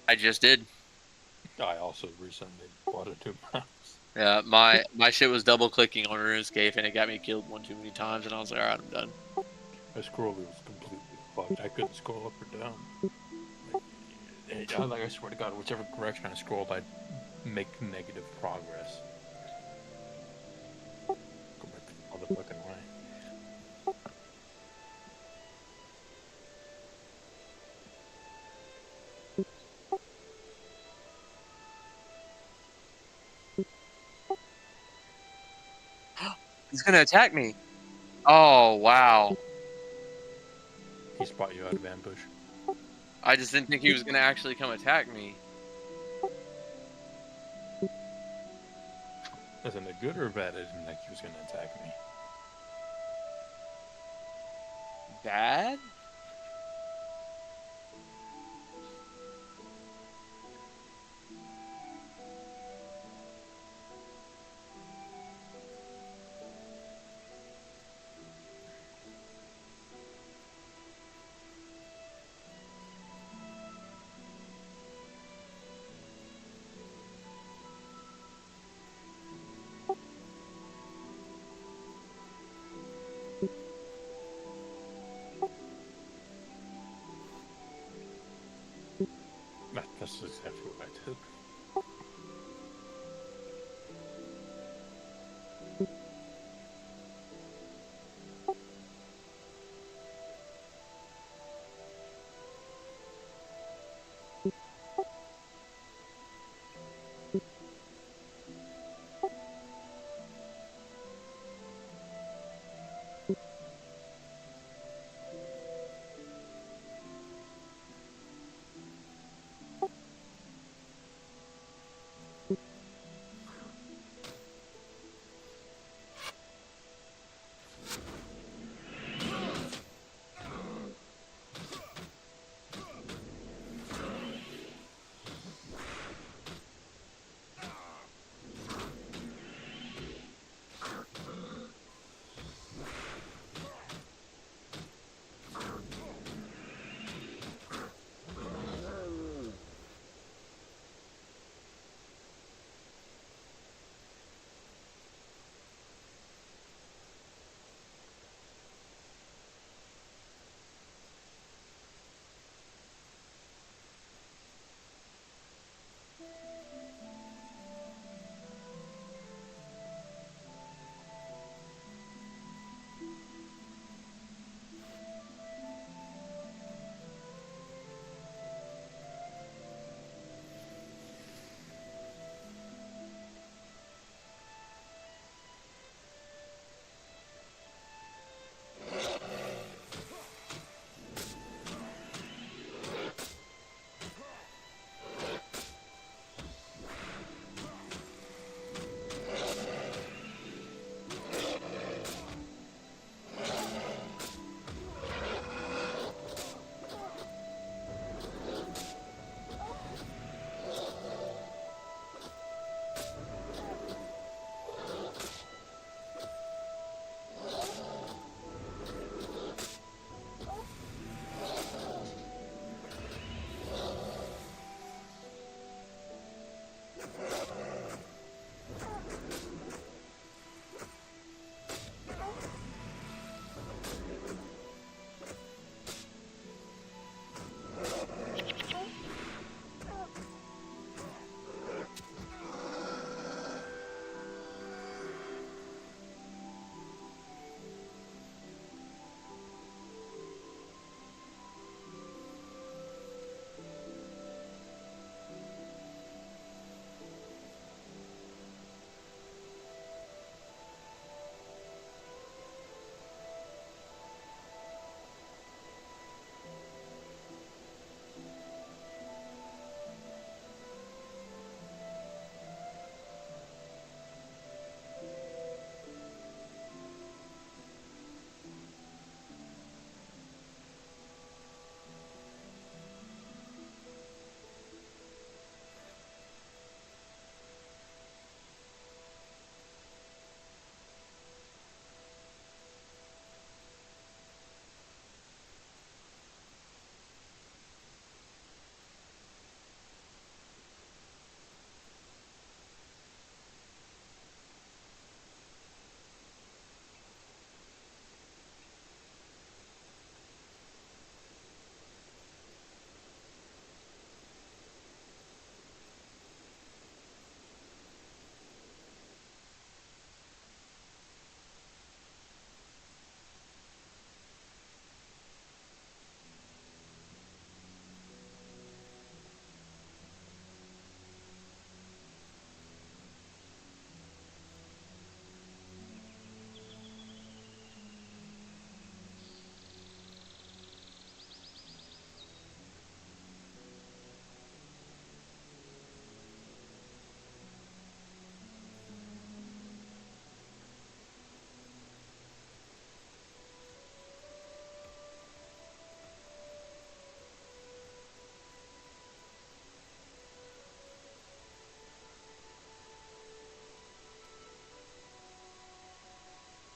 I just did. I also recently bought a new mouse. Yeah, my shit was double clicking on RuneScape and it got me killed one too many times, and I was like, all right, I'm done. My scroll wheel was completely fucked. I couldn't scroll up or down. Like I swear to God, whichever direction I scrolled, I'd make negative progress. Go back the motherfucking way. He's gonna attack me. Oh wow. He spot you out of ambush. I just didn't think he was gonna actually come attack me. Isn't it good or bad? I didn't think he was gonna attack me. Bad?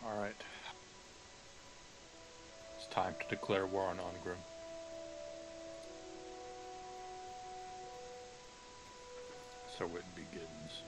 Alright. It's time to declare war on Ongrim. So it begins.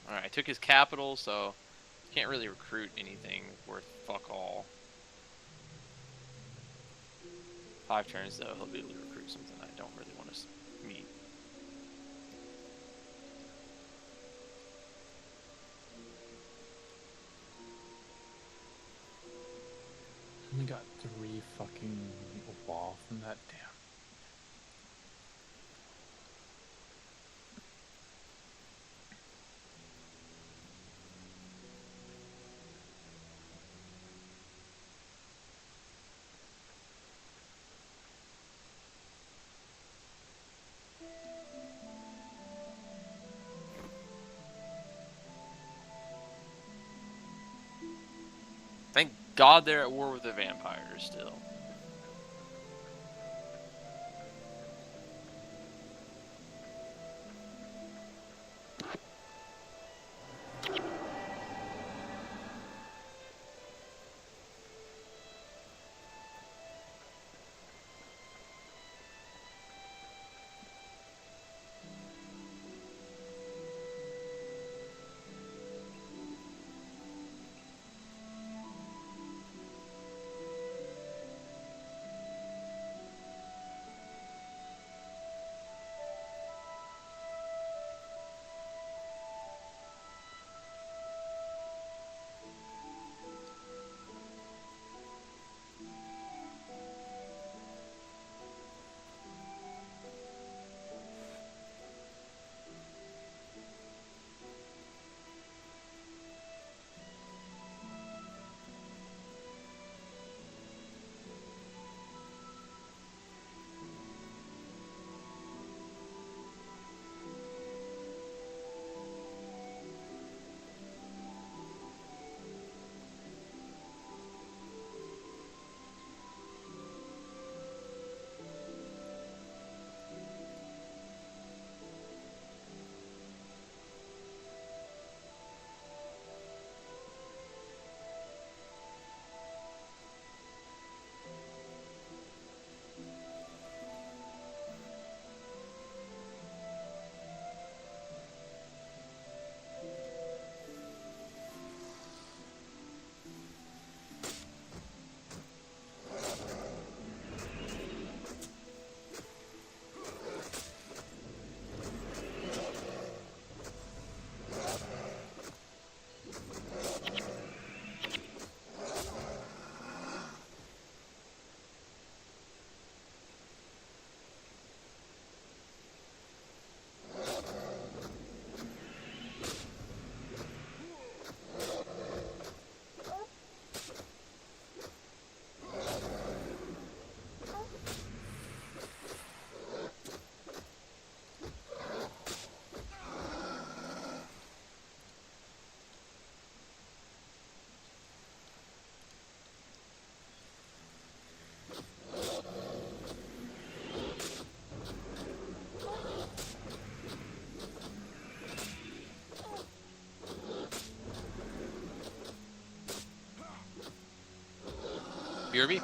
Alright, I took his capital, so can't really recruit anything worth fuck all. 5 turns, though, he'll be able to recruit something I don't really want to meet. Only got 3 fucking wall from that. Damn. Thank God they're at war with the vampires still. BRB.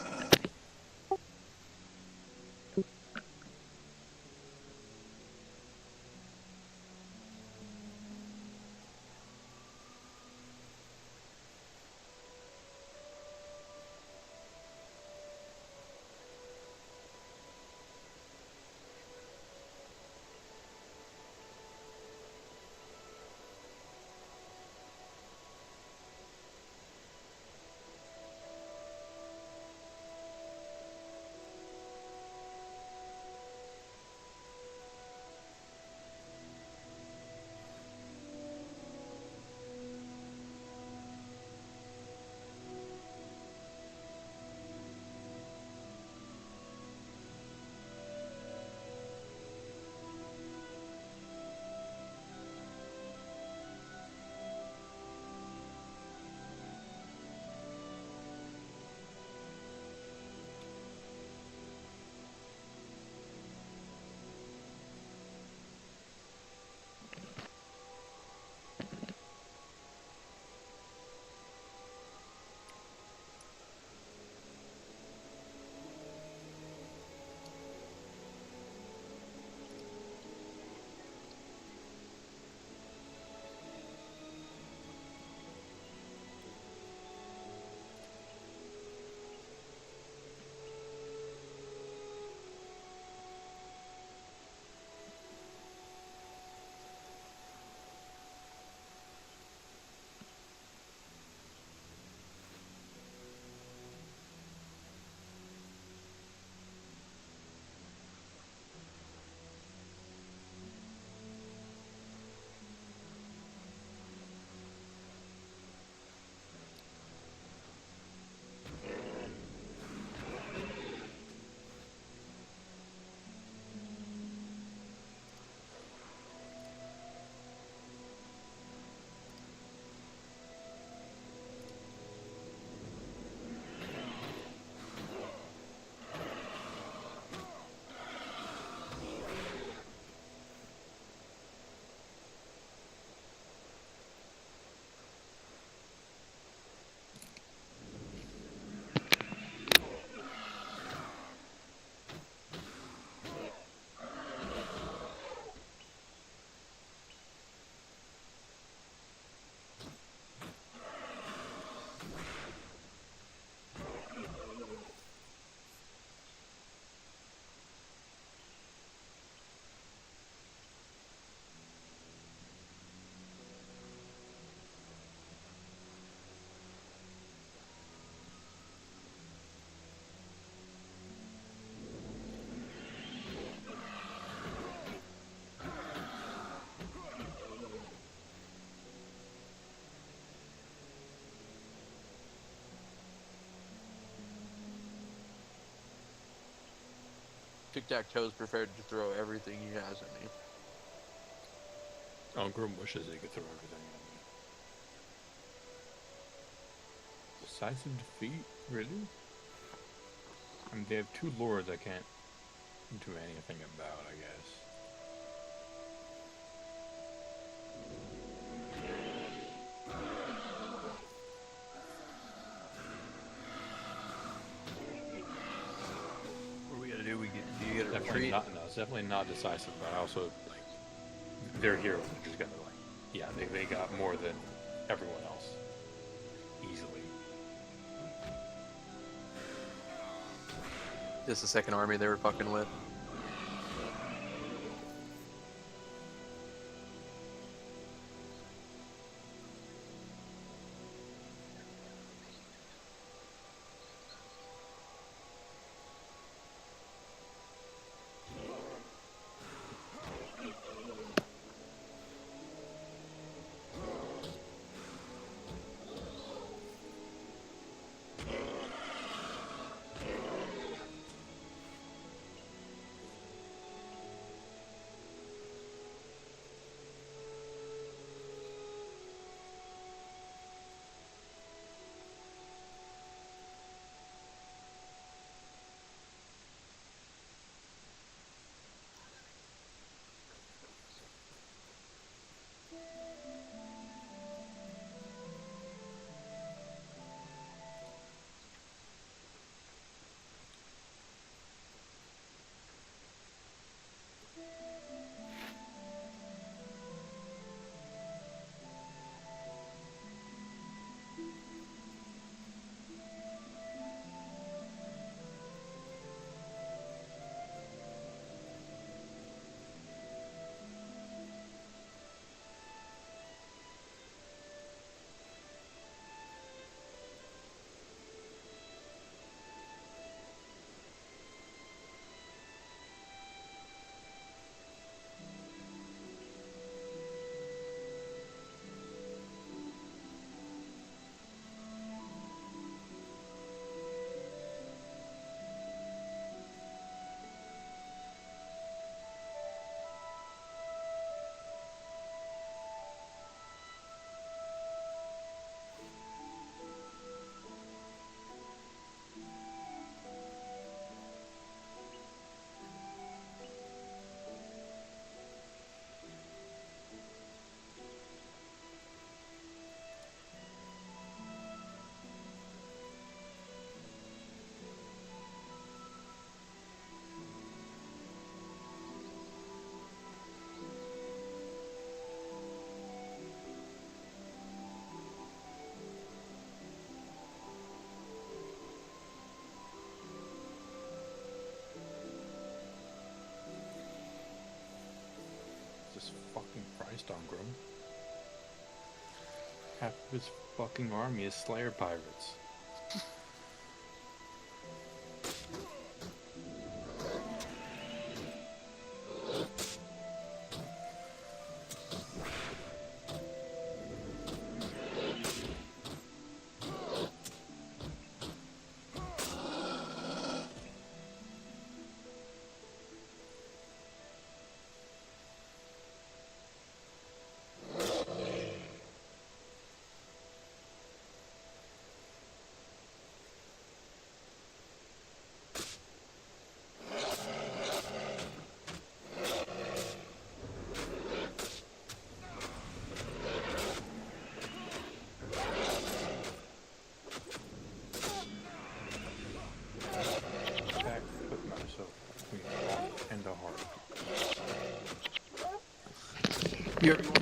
Tic-tac-toe's prepared to throw everything he has at me. Oh, Grim wishes he could throw everything at me. Decisive defeat? Really? I mean, they have 2 lords I can't do anything about, I guess. What do we gotta do? Do you get a Definitely retreat? not. No, it's definitely not decisive. But I also like their heroes are just gonna like, yeah, they got more than everyone else easily. Just the second army they were fucking with. Just fucking Christ on Grim. Half of his fucking army is Slayer pirates. Put myself between a rock and a hard. You ever want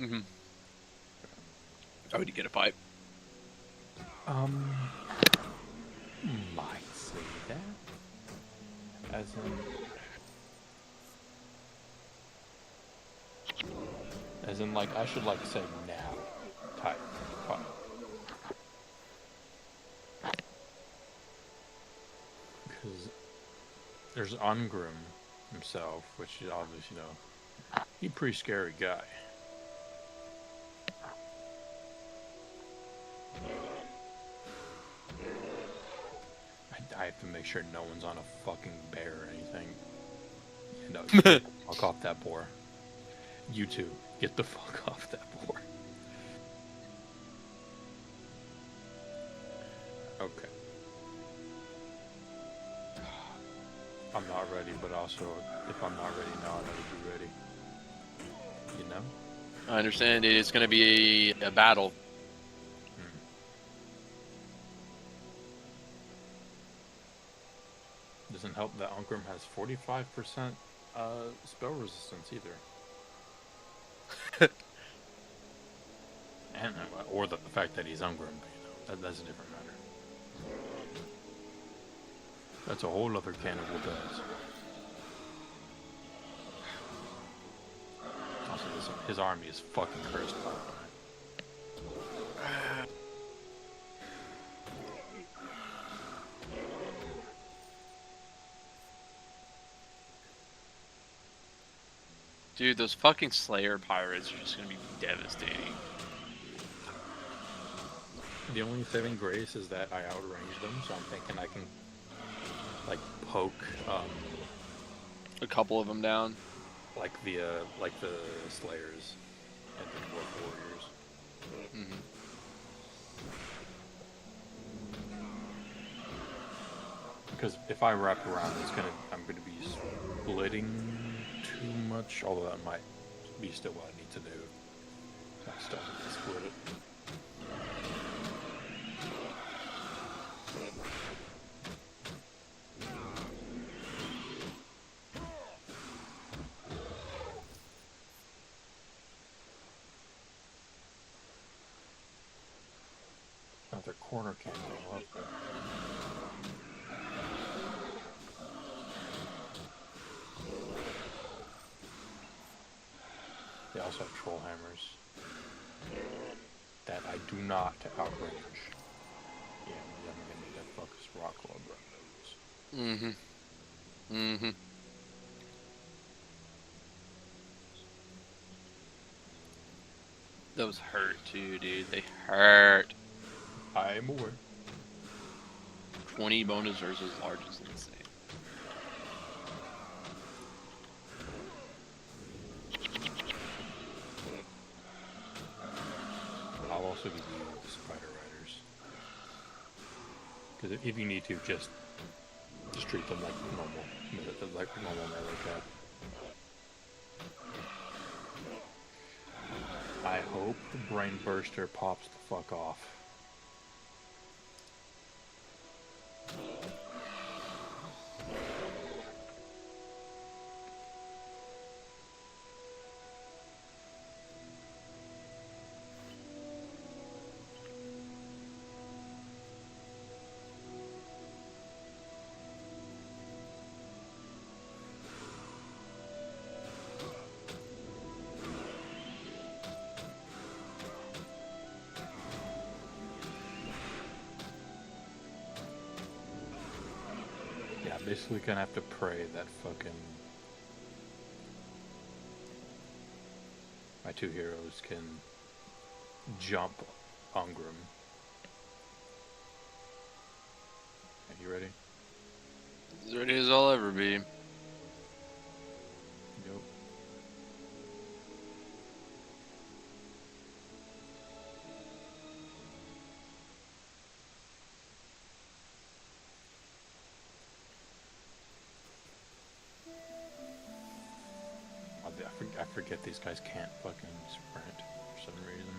Mm-hmm. Oh, did you get a pipe? Might say that. As in, like, I should, like, say now type pipe. Because there's Ungrim himself, which is obviously, you know, he's a pretty scary guy. I have to make sure no one's on a fucking bear or anything. No, get the fuck off that boar. You two, get the fuck off that boar. Okay. I'm not ready, but also, if I'm not ready now, I'll never be ready. You know? I understand it is going to be a battle. Doesn't help that Unkrum has 45% spell resistance either. And or the fact that he's Unkrum, you know, that's a different matter. That's a whole other can of whoop-ass. Also, his army is fucking cursed, by the way. Dude, those fucking Slayer pirates are just going to be devastating. The only saving grace is that I outranged them, so I'm thinking I can, like, poke, A couple of them down. like the Slayers and the Dwarf Warriors. Mm-hmm. Because if I wrap around, I'm gonna be splitting too much, although that might be still what I need to do. I still need to split it. Another corner can't go up there. They also have troll hammers that I do not outrange. Yeah, I'm gonna need that focus rock club right those. Mm-hmm. Mm-hmm. Those hurt too, dude. They hurt. I'm aware. 20 bonus versus large is insane. I'll also give you the Spider Riders. Because if you need to, just treat them like normal melee cap. I hope the Brain Burster pops the fuck off. Yeah, basically gonna have to pray that fucking my two heroes can jump Ungrim. Are you ready? As ready as I'll ever be. Yep. I forget these guys can't fucking sprint for some reason.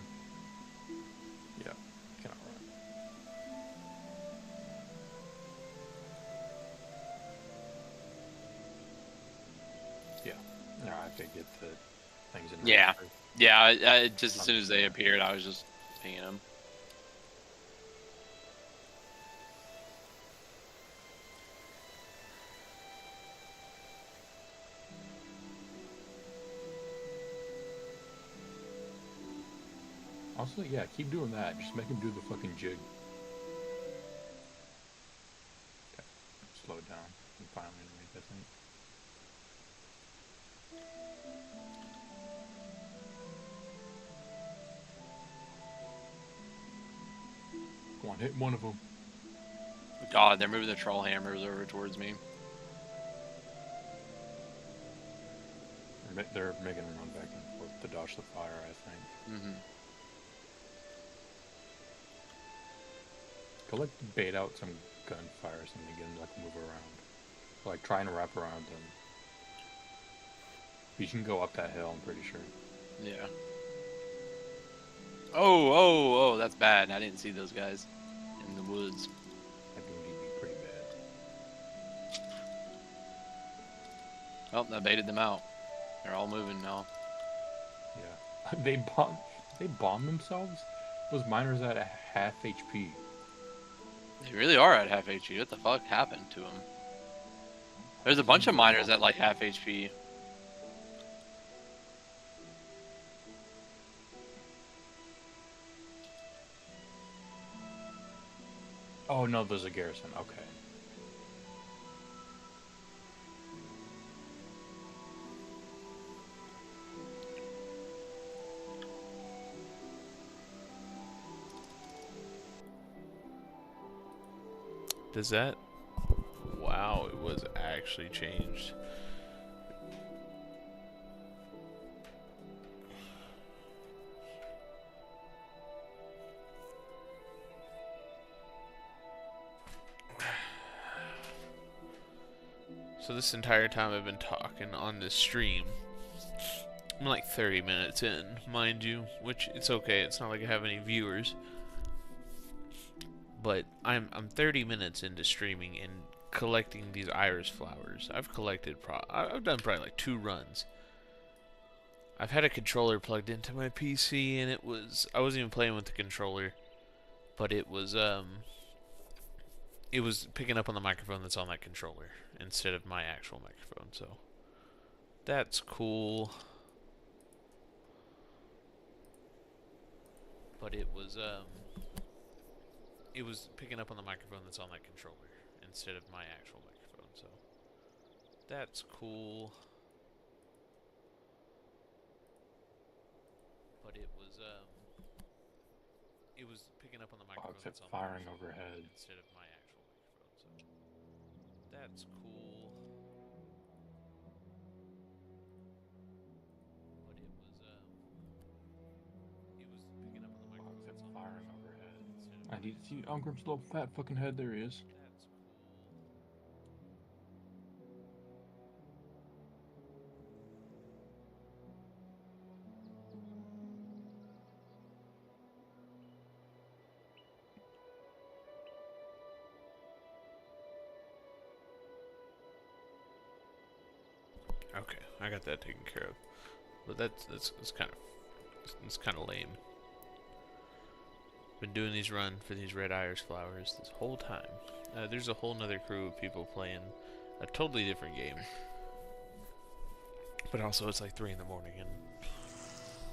Yeah, cannot run. Yeah, I have to get the things in. Yeah, Yeah, I just as soon as they appeared, I was just pinging them. Also, yeah, keep doing that. Just make him do the fucking jig. Okay, slow it down. And finally make that thing. Come on, hit one of them. God, they're moving the troll hammers over towards me. They're making them run back and forth to dodge the fire, I think. Mm-hmm. Go like bait out some gunfire or something, get them to like move around. Like try and wrap around them. You can go up that hill, I'm pretty sure. Yeah. Oh, that's bad. I didn't see those guys in the woods. I think it'd be pretty bad. Oh, I baited them out. They're all moving now. Yeah. They bomb themselves? Those miners at a half HP. They really are at half HP. What the fuck happened to them? There's a bunch of miners at like half HP. Oh no, there's a garrison. Okay. Does that? Wow, it was actually changed. So this entire time I've been talking on this stream, I'm like 30 minutes in, mind you, which it's okay. It's not like I have any viewers. But I'm 30 minutes into streaming and collecting these iris flowers. I've done probably like 2 runs. I've had a controller plugged into my PC and I wasn't even playing with the controller, but it was picking up on the microphone that's on that controller instead of my actual microphone. So that's cool. But it was picking up on the microphone that's on that controller instead of my actual microphone, so that's cool. But it was picking up on the microphone that's on firing overhead instead of my actual microphone, so that's cool. But it was picking up on the microphone that's firing overhead. I need to see Ungrim's little fat fucking head. There he is. That's cool. Okay, I got that taken care of. But that's kind of lame. Been doing these runs for these red iris flowers this whole time. There's a whole nother crew of people playing a totally different game. But also it's like 3 in the morning and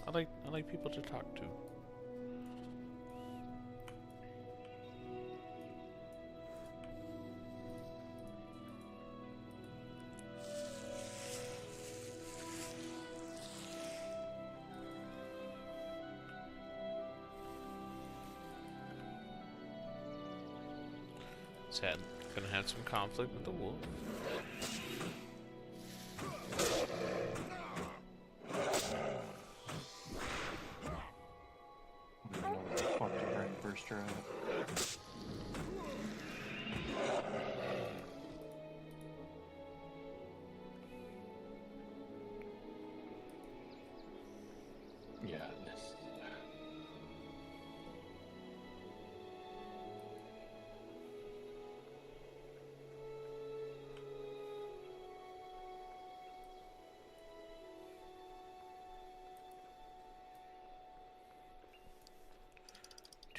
I like people to talk to. Sad. Gonna have some conflict with the wolf. Yeah, this.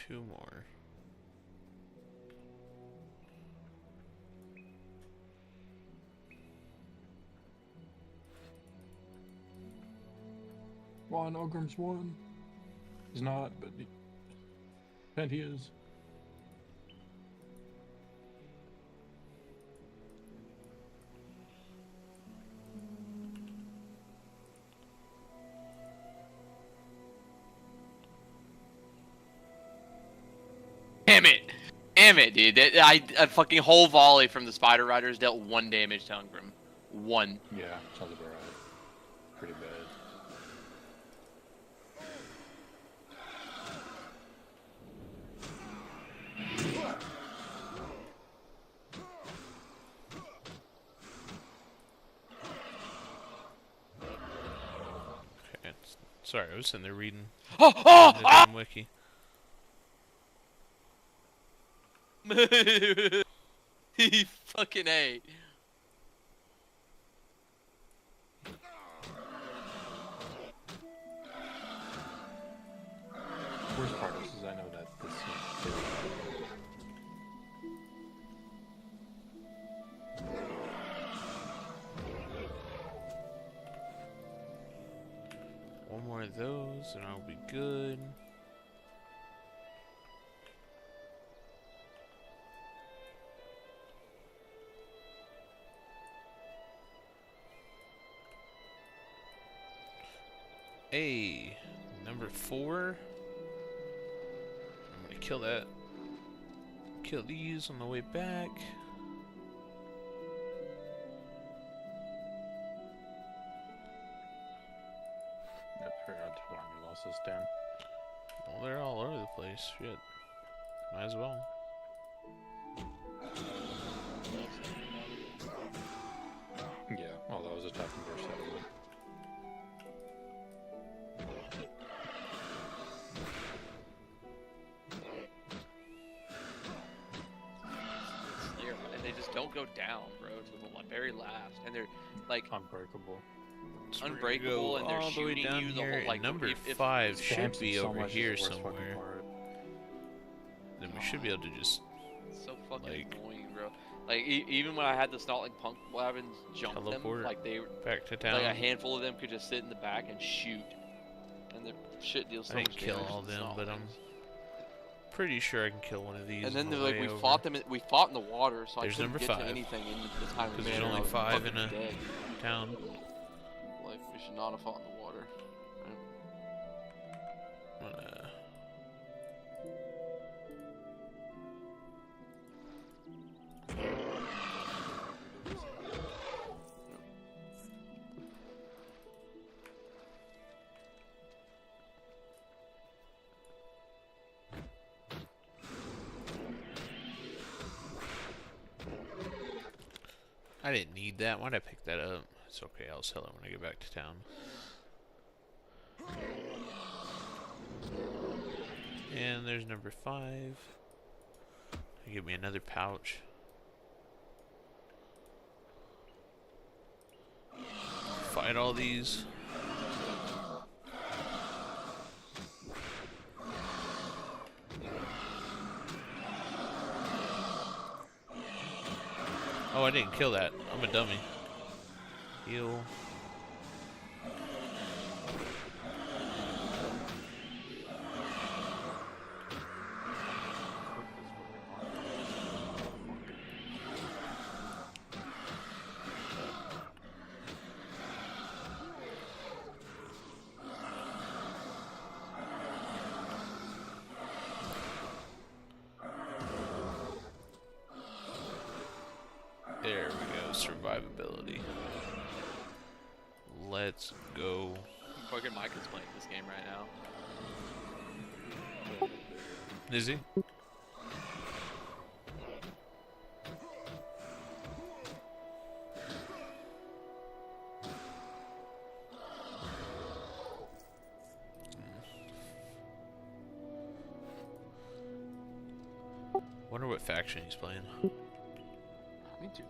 2 more. Come on, Ogrim's won. He's not, but he is. Damn it, dude. A fucking whole volley from the Spider Riders dealt 1 damage to Ungrim. 1. Yeah, sounds about right. Pretty bad. Okay, sorry, I was sitting there reading Oh, the damn wiki. He fucking ate. Worst part is I know that this is One more of those, and I'll be good. Hey, number 4. I'm gonna kill that. Kill these on the way back. I forgot to put on your losses down. Well, they're all over the place. Shit. Might as well. Yeah, well, that was a tough burst out of it. And they just don't go down, bro, to the very last. And they're like Unbreakable. So we're gonna unbreakable, go and they're all the way shooting down you the here, whole and like number if 5 should Stamps be so over much is here the worst fucking somewhere. part. Then we should be able to just It's so fucking like, annoying, bro. Like even when I had the Snotling Punk weapons jump teleport them, like they back to town. like a handful of them could just sit in the back and shoot, and the shit deals so I didn't much kill damage all to the them, but I'm Snotlings. pretty sure I can kill one of these. And then on they're the like, way we over. fought them. We fought in the water, so There's I couldn't number get 5. to anything in the time. Because of there's manner. only I was 5 in fucking a dead. town. Like we should not have fought in the water. I'm gonna... I didn't need that. Why'd I pick that up? It's okay, I'll sell it when I get back to town. And there's number 5. Give me another pouch. Fight all these. Oh, I didn't kill that. I'm a dummy. Heal. There we go, survivability. Let's go. Fucking Mike is playing this game right now. Is he? Wonder what faction he's playing. Me too.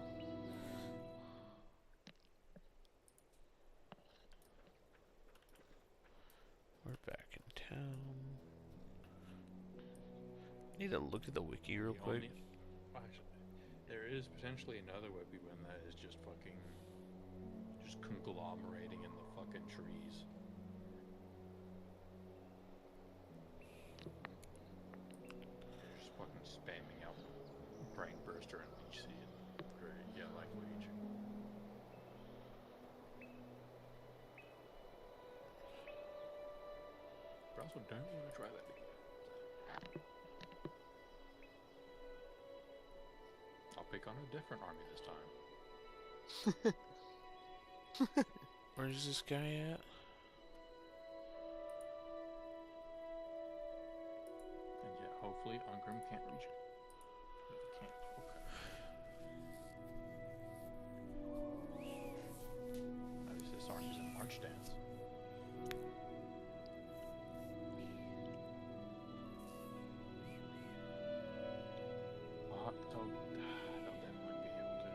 We're back in town. Need to look at the wiki real The quick. Actually, there is potentially another webby one that is just fucking, just conglomerating in the fucking trees. They're just fucking spamming out Brain Burster and Leech Seed. Or, yeah, like Leech. But also don't want to try that again. I'll pick on a different army this time. Where's this guy at? And yeah, hopefully Ungrim can't reach it. No, he can't. Okay. At least this army's in march stance. Though that might be able to.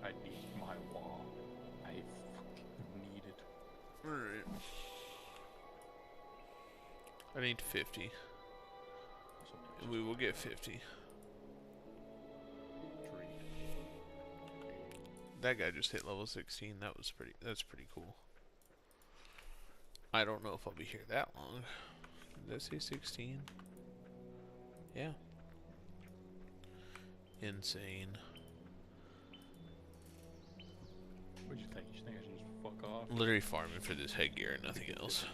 I need my wall. I fucking need it. Alright. I need 50. So maybe We will get 50. trade. That guy just hit level 16. That's pretty cool. I don't know if I'll be here that long. Did I say 16? Yeah. Insane. What'd you think? You think I should just fuck off? Literally farming for this headgear and nothing else.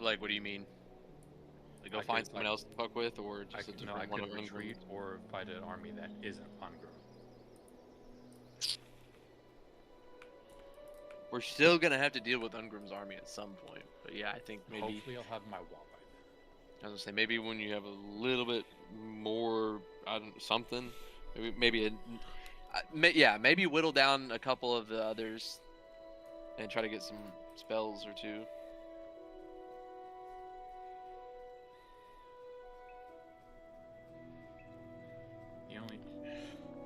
Like, what do you mean? Like, go I find could, someone like- else to fuck with, or I just a could, different I one could of retreat or fight an army that isn't Ungrim. We're still gonna have to deal with Ungrim's army at some point. But yeah, I think maybe Hopefully I'll have my wall by then. I was gonna say maybe when you have a little bit more, I don't something, maybe yeah, maybe whittle down a couple of the others, and try to get some spells or two. The only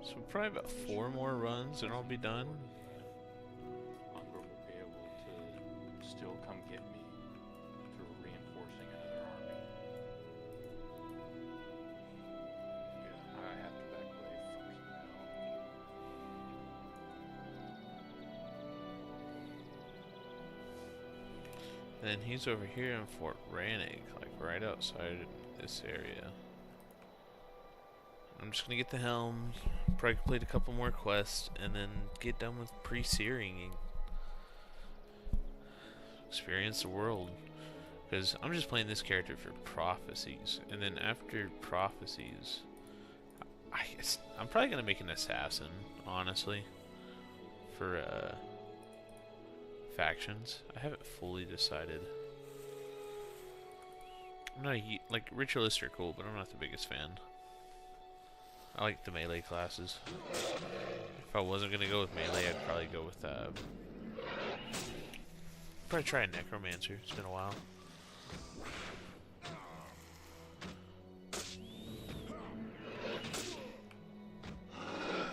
So probably about 4 more runs and I'll be done. Ungrim will be able to still come get me through reinforcing another army. Yeah, I have to back away fucking hell. And then he's over here in Fort Rannick, like right outside this area. I'm just gonna get the helm, probably complete a couple more quests, and then get done with pre-searing and experience the world. Because I'm just playing this character for prophecies, and then after prophecies, I'm probably gonna make an assassin, honestly, for factions. I haven't fully decided. I'm not like ritualists are cool, but I'm not the biggest fan. I like the melee classes. If I wasn't gonna go with melee, I'd probably go with probably try a necromancer. It's been a while.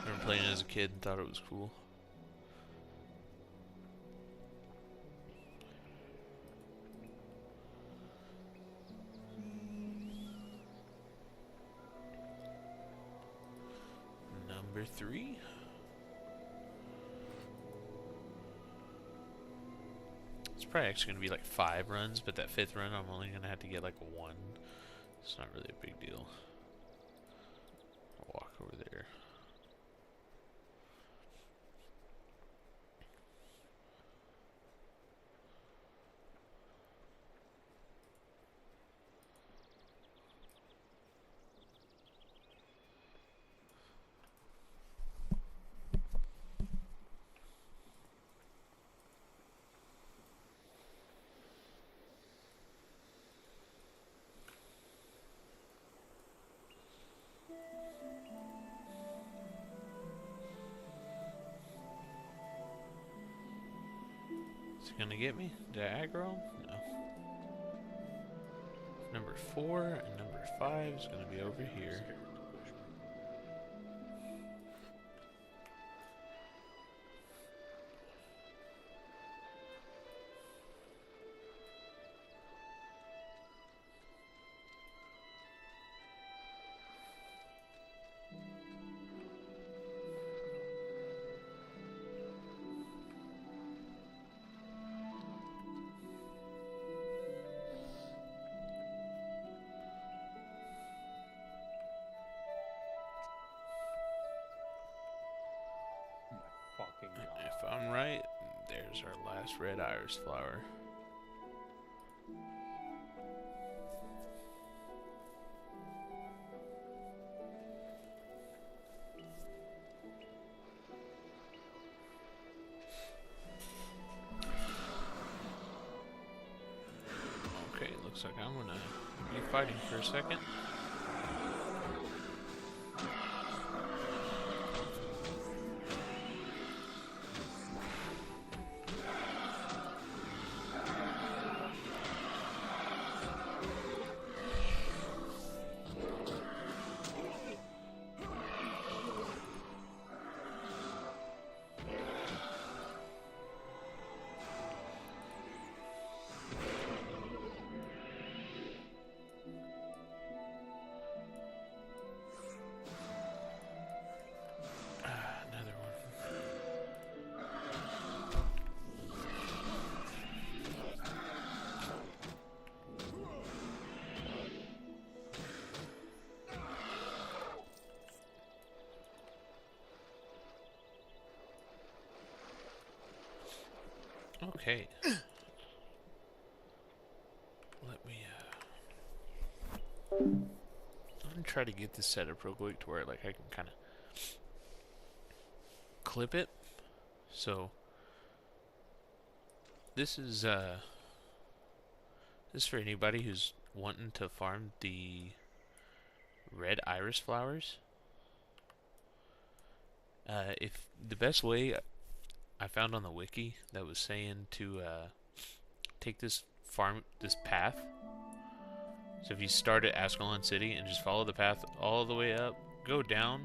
Remember playing it as a kid and thought it was cool. Number 3. It's probably actually going to be like 5 runs, but that 5th run I'm only going to have to get like 1. It's not really a big deal. I'll walk over there. Is he gonna get me? Did I aggro him? No. Number 4 and number 5 is gonna be over here. Scared to push me. If I'm right, there's our last red iris flower. Okay, looks like I'm gonna be fighting for a second. Another one. Okay. Let me, I'm gonna try to get this set up real quick to where, like, I can kind of clip it. So, this is for anybody who's wanting to farm the red iris flowers. If the best way I found on the wiki that was saying to take this path. So if you start at Ascalon City and just follow the path all the way up, go down.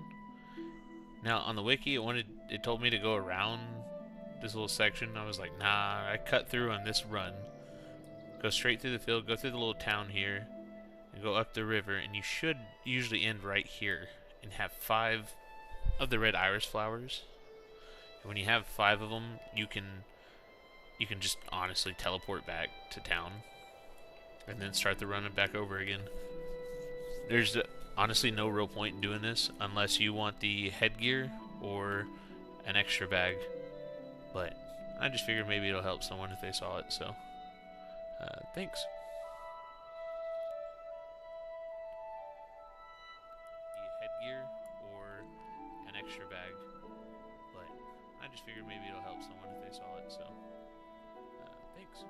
Now on the wiki it told me to go around this little section. I was like, nah, I cut through on this run. Go straight through the field, go through the little town here, and go up the river, and you should usually end right here and have 5 of the red iris flowers. And when you have 5 of them, you can just honestly teleport back to town and then start the run back over again. There's honestly no real point in doing this unless you want the headgear or an extra bag, but I just figured maybe it'll help someone if they saw it, so thanks. The headgear or an extra bag, but I just figured maybe it'll help someone if they saw it, so thanks.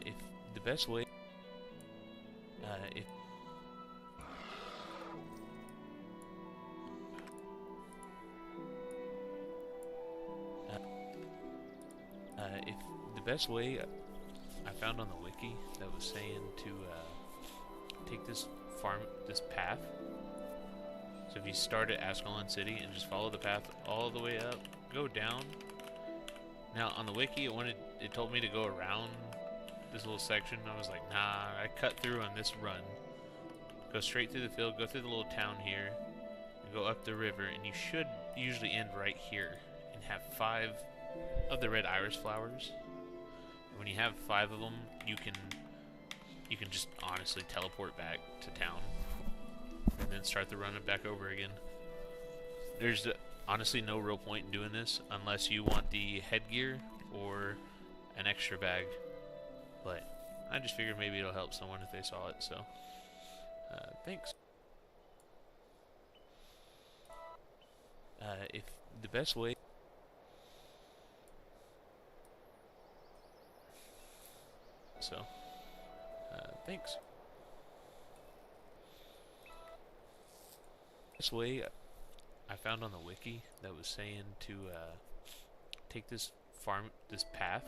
If the best way, if the best way I found on the wiki that was saying to take this path. So if you start at Ascalon City and just follow the path all the way up, go down. Now on the wiki it told me to go around this little section. I was like, nah, I cut through on this run. Go straight through the field, go through the little town here, and go up the river, and you should usually end right here and have 5 of the red iris flowers. And when you have 5 of them, you can just honestly teleport back to town and then start the run back over again. There's honestly no real point in doing this unless you want the headgear or an extra bag, but I just figured maybe it'll help someone if they saw it, so thanks. If the best way, so thanks. This way I found on the wiki that was saying to take this path.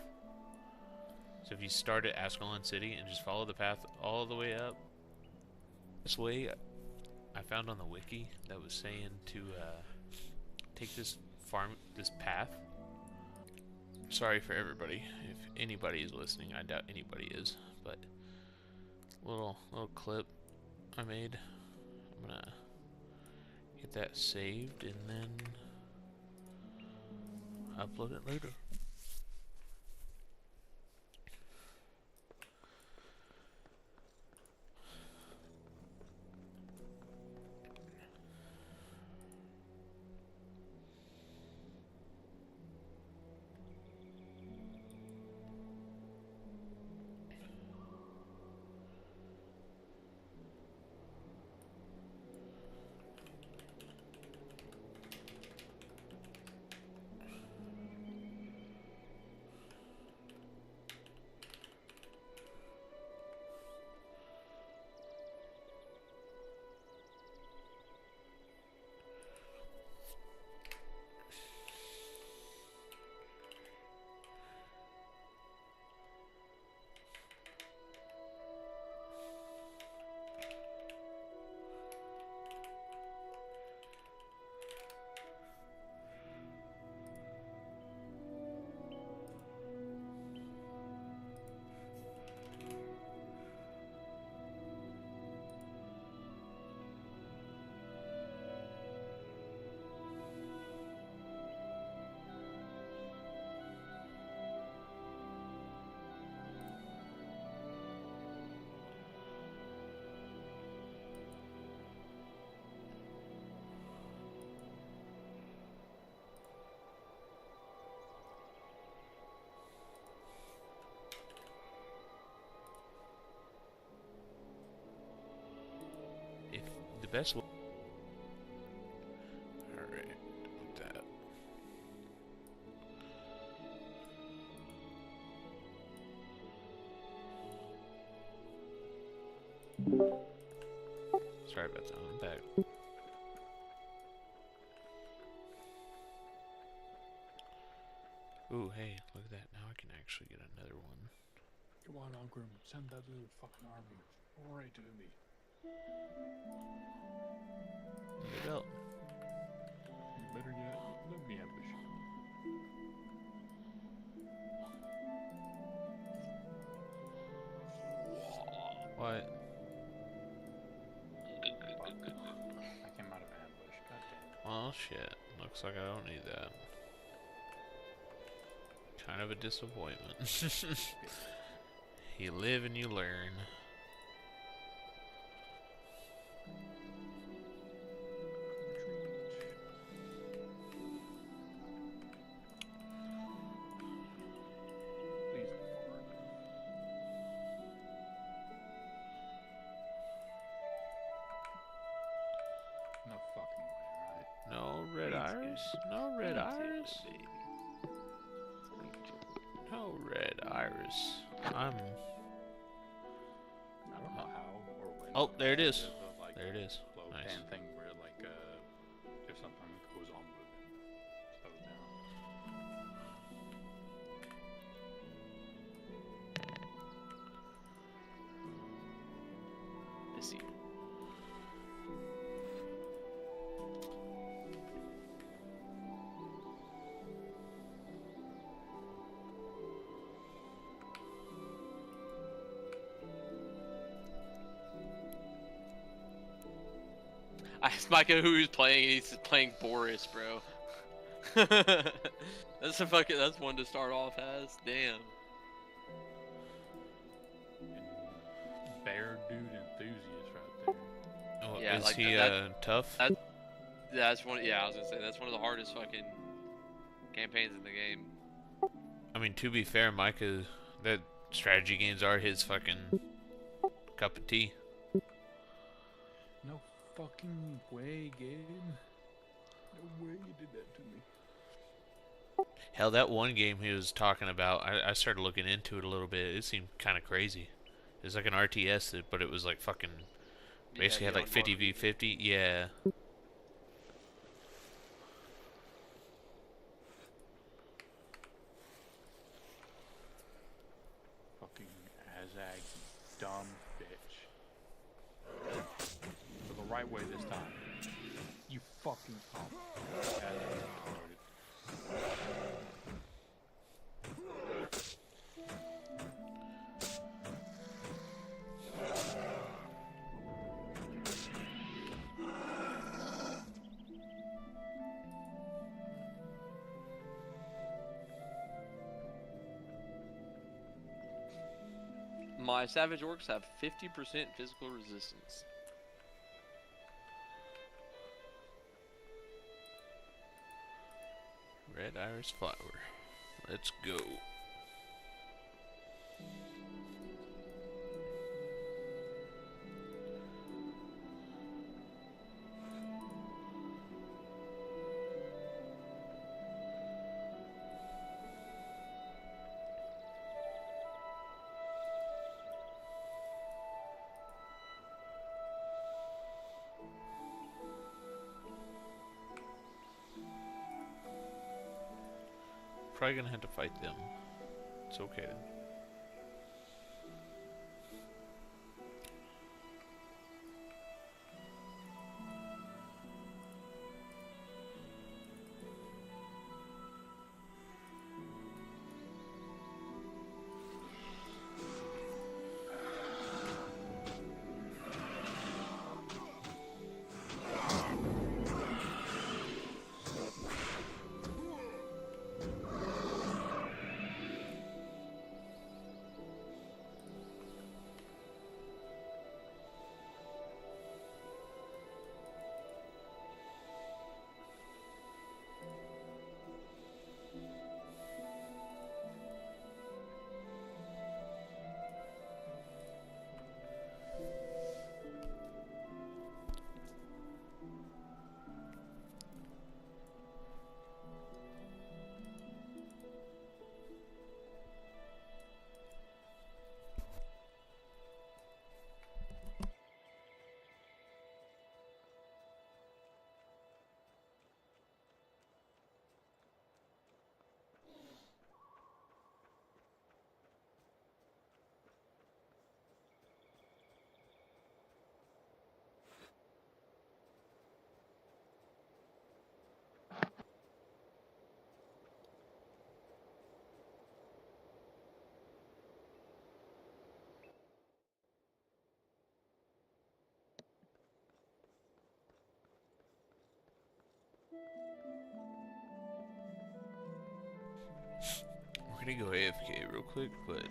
So if you start at Ascalon City and just follow the path all the way up. This way I found on the wiki that was saying to take this path. Sorry for everybody if anybody is listening. I doubt anybody is, but little clip I made. I'm gonna get that saved and then upload it later. the best way. Alright, with that. Sorry about that, I'm back. Ooh, hey, look at that. Now I can actually get another one. Come on, Grim. Send that little fucking army right to me. Look it up. Better yet, let me ambush you. What? I came out of ambush. God damn it. Well, shit. Looks like I don't need that. Kind of a disappointment. You live and you learn. Please. No fucking way, right? No red iris? No red iris? No red iris. I don't know how or when. Oh, there it is. The, like, There it is. slow Nice. pan thing where, like, if something goes on with it, slows down. Let's see. I asked Micah who he was playing, and he's playing Boris, bro. That's one to start off as. Damn. And bear dude enthusiast right there. Oh, Yeah, is like he tough? That's one. Yeah, I was gonna say that's one of the hardest fucking campaigns in the game. I mean, to be fair, Micah, that strategy games are his fucking cup of tea. No fucking way, Gabe. No way you did that to me. Hell, that one game he was talking about, I started looking into it a little bit. It seemed kind of crazy. It was like an RTS, but it was like fucking basically had like 50v50. Yeah. Fucking Azag, dumb bitch. So the right way this time. You fucking Azag, My Savage Orcs have 50% physical resistance. Red iris flower. Let's go. Probably gonna have to fight them. It's okay then. gonna go AFK real quick, but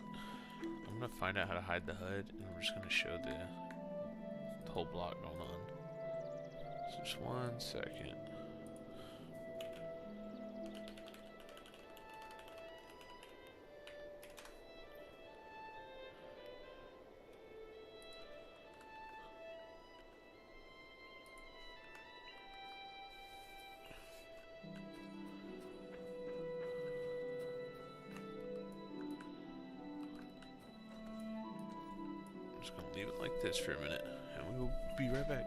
I'm gonna find out how to hide the HUD, and we're just gonna show the whole block going on. So just 1 second. I'm just gonna leave it like this for a minute, and we will be right back.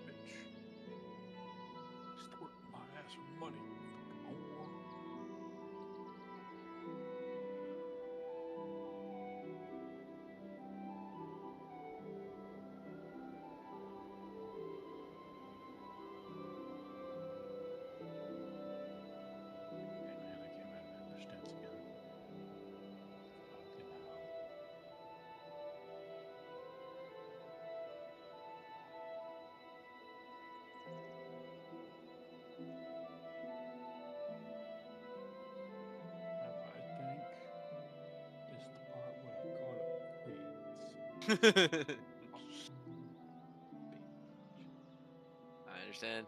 Bitch. Extort my ass for money. Whore. Man, I came out of that distance again. Fucking hell. I think it's the part where I call it quits. I understand.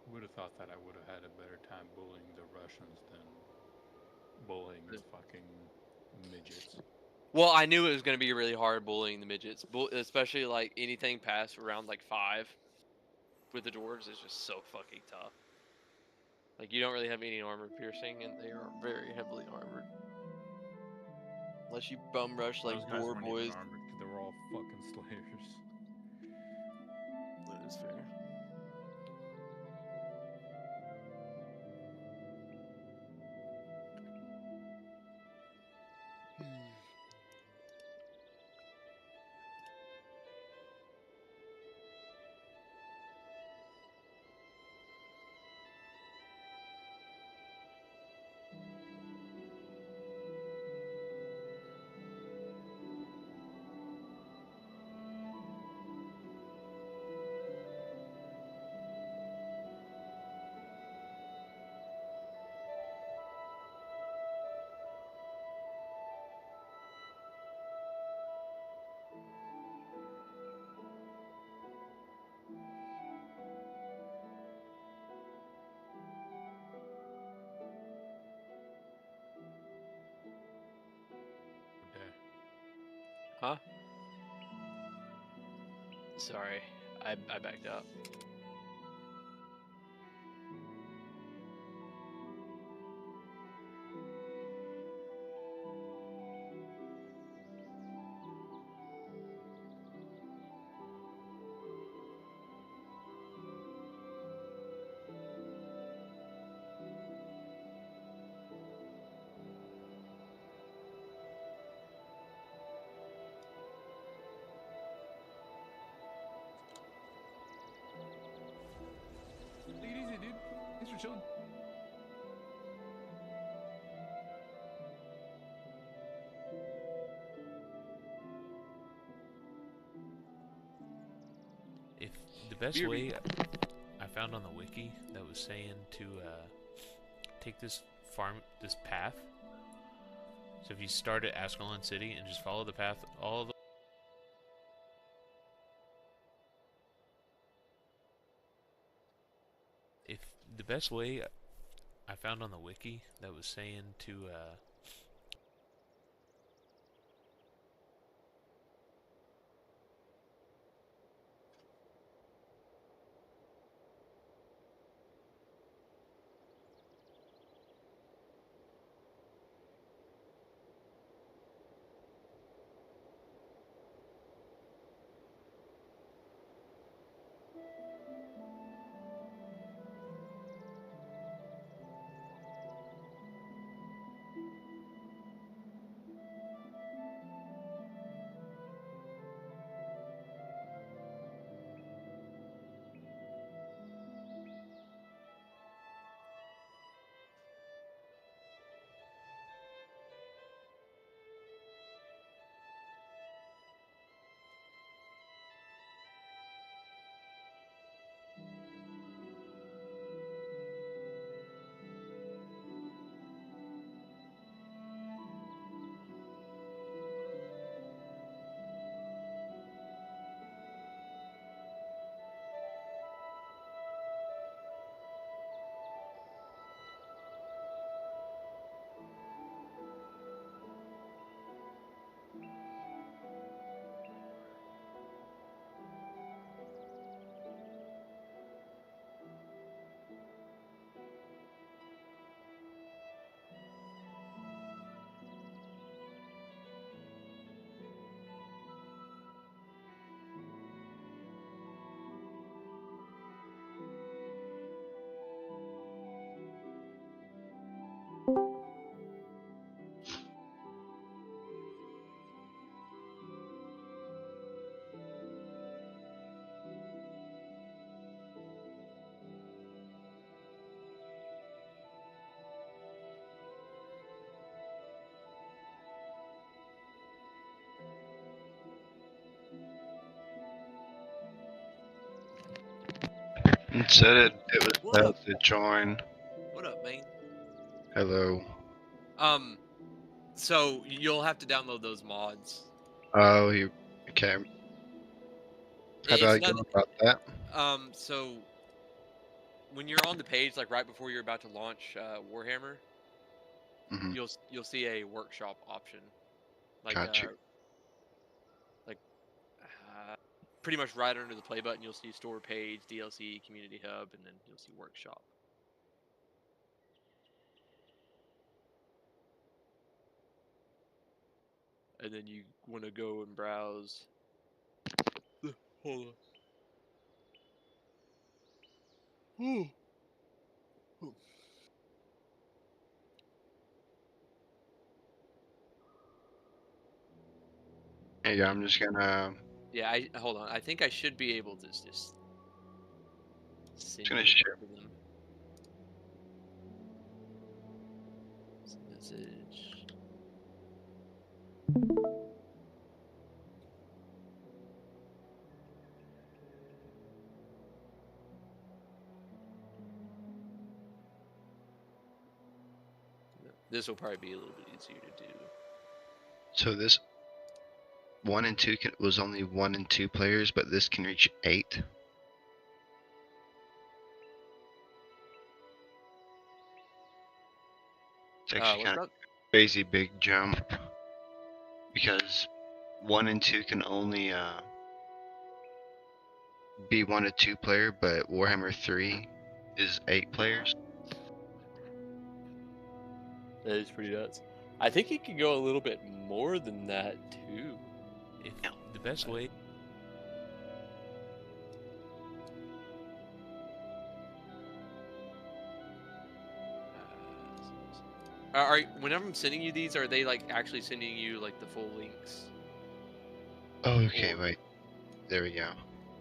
Who would have thought that I would have had a better time bullying the Russians than bullying the fucking midgets? Well, I knew it was going to be really hard bullying the midgets, especially like anything past around like 5 with the dwarves is just so fucking tough. Like you don't really have any armor piercing, and they are very heavily armored. Unless you bum rush like Those guys boar weren't even boys. armored because they were all fucking slayers. That is fair. Yeah. Huh? Sorry, I backed up. Take it easy, dude. Thanks for chilling. If the best BRB. way I found on the wiki that was saying to take this path. So if you start at Ascalon City and just follow the path all the if the best way I found on the wiki that was saying to It said it was What about up? to join. What up, man? Hello. So you'll have to download those mods. Oh, you okay? How do It's I go not. about that? So when you're on the page, like right before you're about to launch Warhammer, Hmm. you'll see a workshop option, like Got you. like pretty much right under the play button. You'll see store page, DLC, community hub, and then you'll see workshop. And then you want to go and browse. Hold on. Yeah, I'm just gonna Yeah, hold on. I think I should be able to just send you a share. link to them. Send message. This will probably be a little bit easier to do. So this 1 and 2 was only 1 and 2 players, but this can reach 8. It's actually What's kind of up? crazy big jump because 1 and 2 can only be 1 to 2 player, but Warhammer 3 is 8 players. That is pretty nuts. I think it could go a little bit more than that too. If the best way. Whenever I'm sending you these, are they like actually sending you like the full links? Oh, okay, Or- wait. There we go.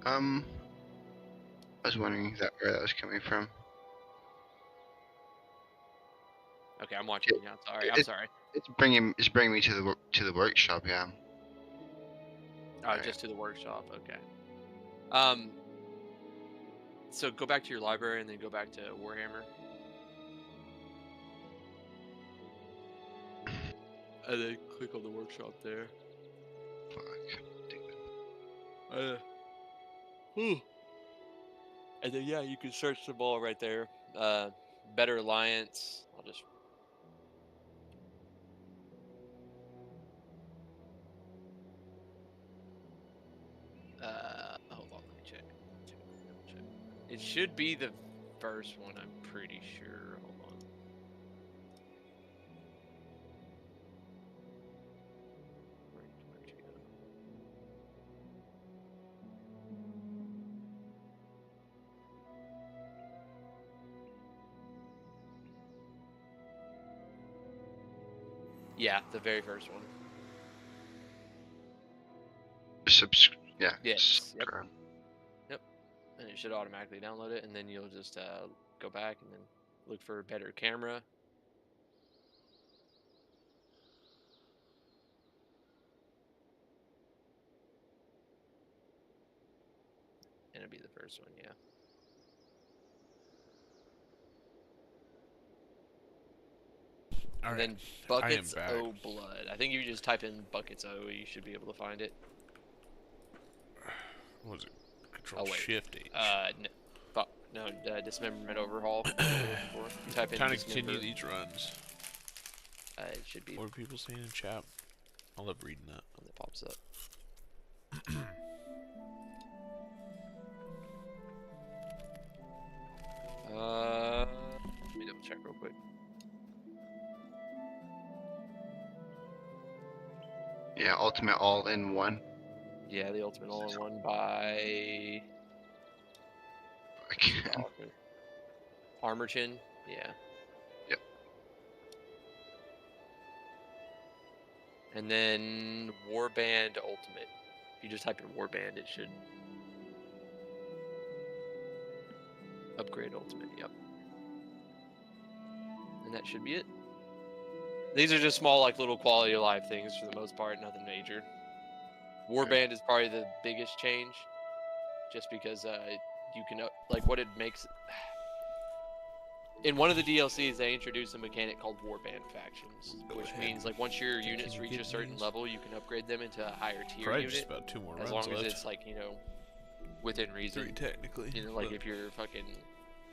I was wondering where that was coming from. Okay, I'm watching it now. Sorry, I'm sorry. It's bringing me to the workshop, yeah. Oh, Alright. just to the workshop. Okay. So go back to your library and then go back to Warhammer. And then click on the workshop there. Fuck. And then yeah, you can search them all right there. Better Alliance. I'll just. Hold on, let me check. Check. It should be the first one. I'm pretty sure. Hold on. Where'd you go? Yeah, the very first one. Yeah. Yes. Yep. subscribe. Yep. And it should automatically download it, and then you'll just go back and then look for a better camera. And it'll be the first one, yeah. All And right. then I am Buckets back. O Blood. I think if you just type in Buckets O, you should be able to find it. What was it? Control wait. Shift H. Dismemberment Overhaul. You type in Time to dismember. continue these runs. It should be What are people saying in chat? I love reading that. when it pops up. Let me double check real quick. Yeah, Ultimate All-in-One. Yeah, the Ultimate All-in-One by I can't. Armorchin. Yeah. Yep. And then Warband Ultimate. If you just type in Warband, it should upgrade Ultimate. Yep. And that should be it. These are just small, like little quality of life things for the most part, nothing major. Warband is probably the biggest change, just because you can like what it makes. In one of the DLCs, they introduced a mechanic called warband factions, which means like once your units you reach get a certain these? level, you can upgrade them into a higher tier Probably just unit, about 2 more as runs long as left. it's like within reason. 3 technically. Like but if you're fucking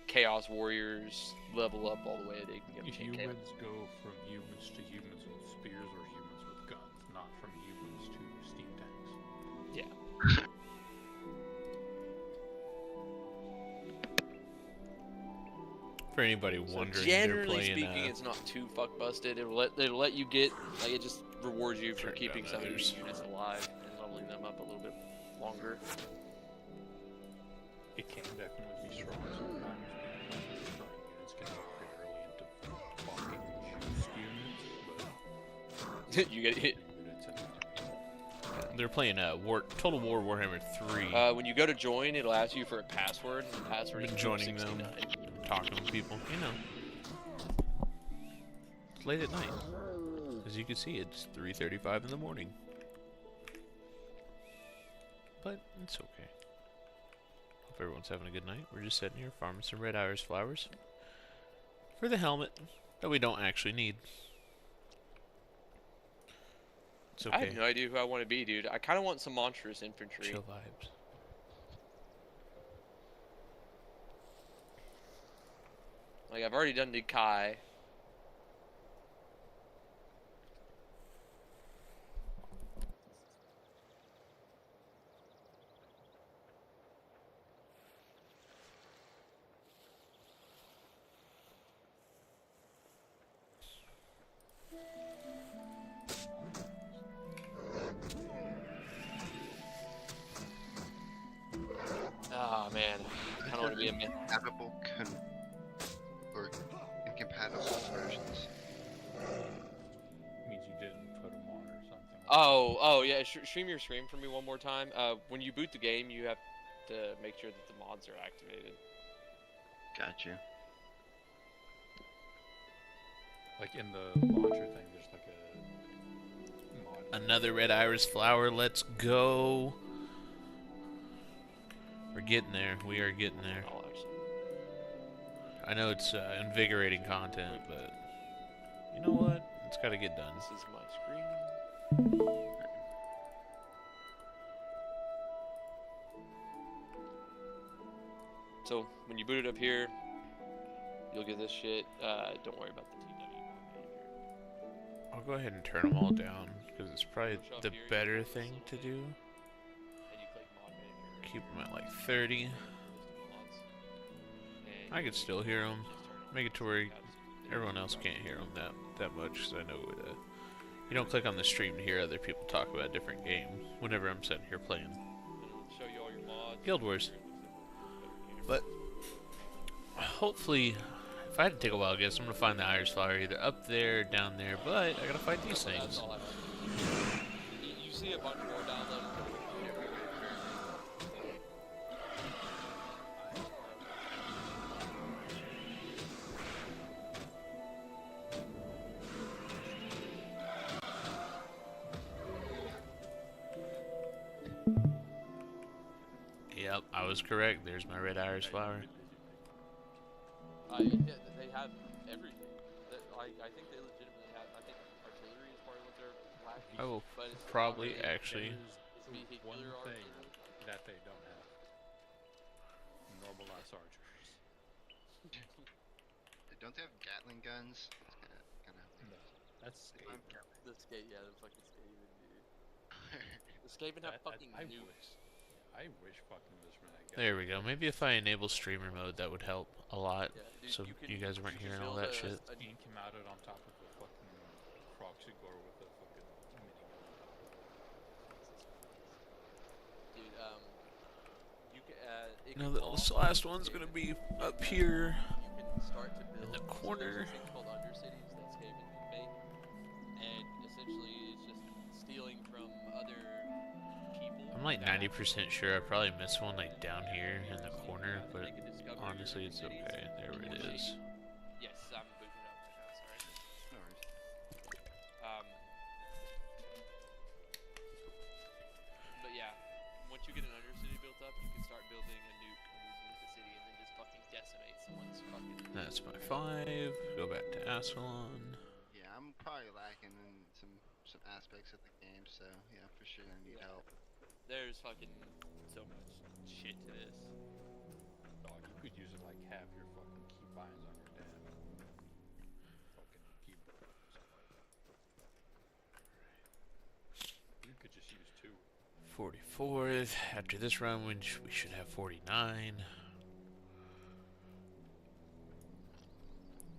Chaos Warriors level up all the way to become Humans go from humans to humans with spears or humans with guns, not from humans to steam tanks. Yeah. For anybody So wondering, generally they're playing. speaking, it's not too fuck busted. It'll let you get like it just rewards you for Turn keeping down some of your others. units alive and leveling them up a little bit longer. It can definitely be strong sometimes. Strong units can upgrade early into fucking juice units, You get hit. units and They're playing Total War Warhammer 3. When you go to join, it'll ask you for a password. And the password I've is been joining them, 69. talking to people, you know. It's late at night. As you can see, it's 3:35 in the morning. But it's okay. Hope everyone's having a good night. We're just sitting here farming some red iris flowers for the helmet that we don't actually need. It's okay. I have no idea who I want to be, dude. I kind of want some monstrous infantry. Chill vibes. Like I've already done Nikai. Ah man, I kind of want to be a man. Compatible or incompatible versions. means you didn't put them on or something. Oh yeah. Stream your screen for me one more time. When you boot the game, you have to make sure that the mods are activated. Got you. Like in the launcher thing, there's like a mod. Another red iris flower. Let's go. We're getting there. We are getting there. I'll actually. I know it's invigorating content, but you know what? It's got to get done. This is my screen. So when you boot it up here, you'll get this shit. Don't worry about the TW mod manager. I'll go ahead and turn them all down because it's probably Push up the here, you better press thing to do. And you click mod manager. Keep them at like 30. List of mods. And I can still hear them. just turn it on. Make it to where How does it- everyone else can't hear them that much because I know you don't click on the stream to hear other people talk about a different game whenever I'm sitting here playing It'll show you all your mods. Guild Wars. But hopefully, if I had to take a wild guess, I'm gonna find the iris flower either up there, down there. But I gotta fight these That's things. all I have. You see a bunch more downloaded. Yep, I was correct. There's my red iris flower. Yeah, they have everything. I think they legitimately have. I think artillery is part of what they're lacking. I will but it's probably not really- actually. It's vehicular One thing artillery. that they don't have. Normal ass archers. Don't they have Gatling guns? It's kinda No, that's skate. The skate, yeah, the fucking Skaven, dude. The Skaven have fucking I nukes. wish. I wish fucking this were that guy. There we go. Maybe if I enable streamer mode, that would help a lot. Yeah, dude, So can- you guys weren't can hearing all build that shit. You can mount it on top of the fucking proxy gore with a fucking minigun. Dude, you can. It No, can this call- last one's gonna be up here. You can start to build the so there's corner. this thing called undercities that Skaven can make, and essentially it's just stealing from other people. I'm like that 90% sure I probably missed one like down here in the corner, that but they can discover your honestly it's cities okay. There in it your is. city. Yes, I'm booting it up right now. Sorry. No worries. But yeah, once you get an undercity built up, you can start building a nuke underneath it. decimate someone's fucking. That's my 5. Go back to Ascalon. Yeah, I'm probably lacking in some aspects of the game, so yeah, for sure I need Yeah. help. There's fucking so much shit to this. Dog, you could use it like half your fucking keybinds on your damn fucking keyboard or something like that. You could just use 2. 44th. After this run, we should have 49.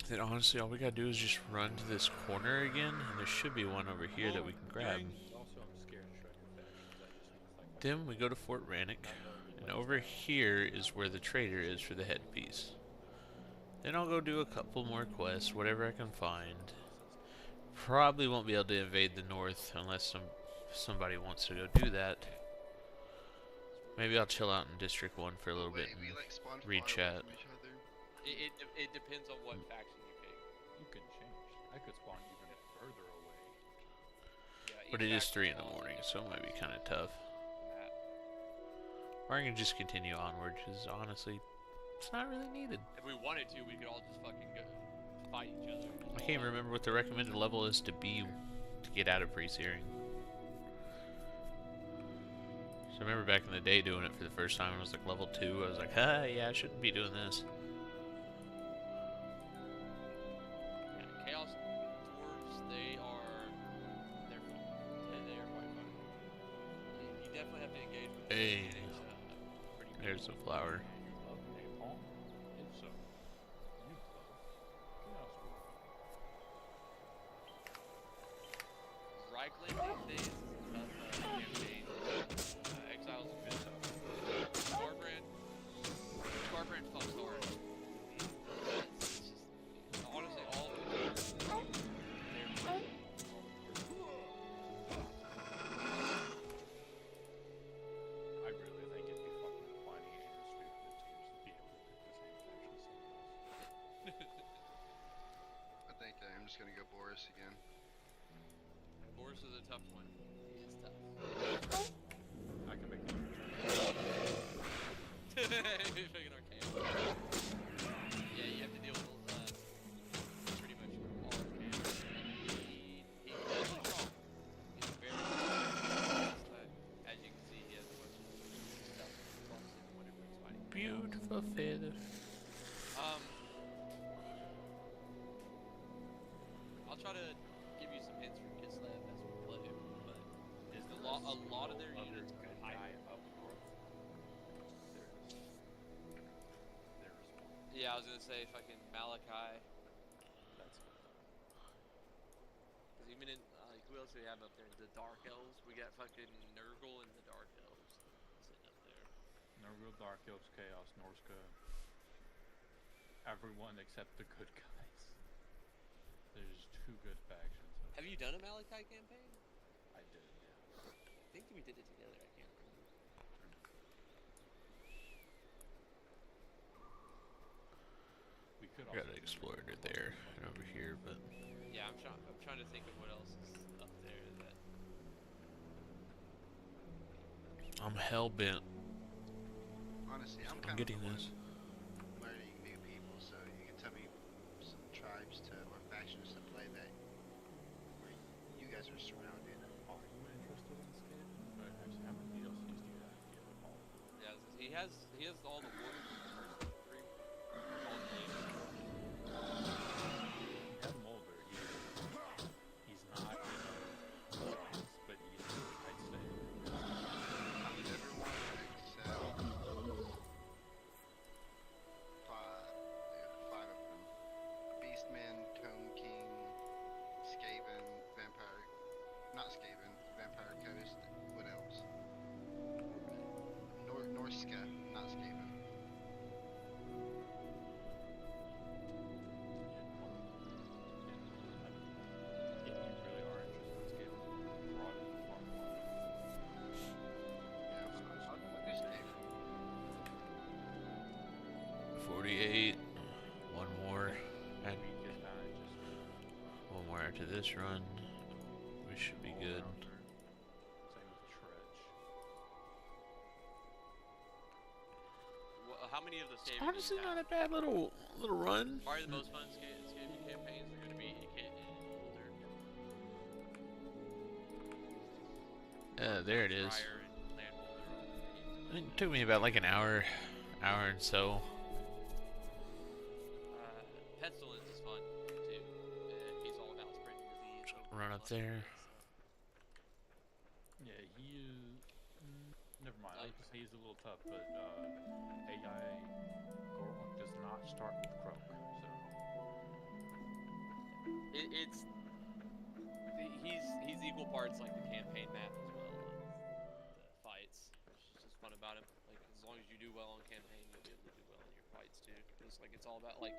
Then honestly, all we gotta do is just run to this corner again, and there should be one over here that we can grab. Also, I'm scared to try your factions. I just need like. Then we go to Fort Rannoch, and over here is where the trader is for the headpiece. Then I'll go do a couple more quests, whatever I can find. Probably won't be able to invade the north unless somebody wants to go do that. Maybe I'll chill out in District 1 for a little bit we and like spawn read far away chat. from each other. It depends on what faction you pick. You can change. I could spawn even further away. Yeah, But each it is faction 3 in the will morning, so it might be kind of tough. map. Or I can just continue onward, because honestly, it's not really needed. If we wanted to, we could all just fucking go fight each other. I can't remember what the recommended level is to be to get out of pre-searing. So I remember back in the day doing it for the first time, I was like level 2, I was like, yeah, I shouldn't be doing this. Yeah, Chaos Dwarves, they are quite fun. You definitely have to engage with Hey. the mechanics, pretty good. There's the flower. You love napalm? If so, you love Chaos Dwarf. Reichland these days is a tough campaign. Exiles is good tough. Scarbrand fucks hard. It's just, honestly, all of them. I really think it'd be fucking funny and stupid teams to be able to pick the same faction as someone else. I think I'm just gonna go Boris again. Boris is a tough one. It's tough. I can make it. Fucking arcane. Yeah, you have to deal with pretty much all arcane. He's definitely strong. He's very strong. As you can see, he has a bunch of stuff that bumps him whenever he's fighting. Beautiful feather. I'll try to give you some hints from Kislev as we play, but a lot of their units are Good high. guy up north. There's one. Yeah, I was gonna say fucking Malachi. That's Cause even in like who else do we have up there? The Dark Elves. We got fucking Nurgle and the Dark Elves sitting up there. Norgal, Dark Elves, Chaos, Norska. Everyone except the good guys. There's 2 good factions. Have you done a Malachi campaign? I did, yeah. I think we did it together. I can't remember. We could I also got an explorer there and over here, but Yeah, I'm trying to think of what else is up there that. I'm hell bent Honestly, I'm on kind getting of the this. one learning new people, so you can tell me some tribes or factions to play that where you guys are surrounded. Are you interested in this game? Actually, how many DLCs do you have to get with all? Yeah, he has all the wardens in the first 3. All the games. You have Mulder. He's not in the alliance, but he is. I'd say. Everyone except 5 of them. Beastman, Tome King, Skaven, Vampire... Not Skaven, Vampire Coast. What else? Norska, not Skaven. If you really are interested in this game, broaden the farm. Yeah, I'll do Skaven. 48. One more. And We just kind of just one more after this run. We should be good. all-rounder. Same with Tretch. How many of the escaping Honestly, not a path. bad little run. Probably the most fun escaping campaigns are going to be Boulder. There it is. Friar and Land Boulder. It took me about like an hour and so. Pestilence is fun too. He's all about spreading disease. Run up there. Yeah, he is. Never mind. I was gonna say he's a little tough, but AI Gorlock does not start with Croak, so. He's equal parts like the campaign map as well. The fights. It's just fun about him. Like as long as you do well on campaign, you'll be able to do well in your fights too. Just like it's all about like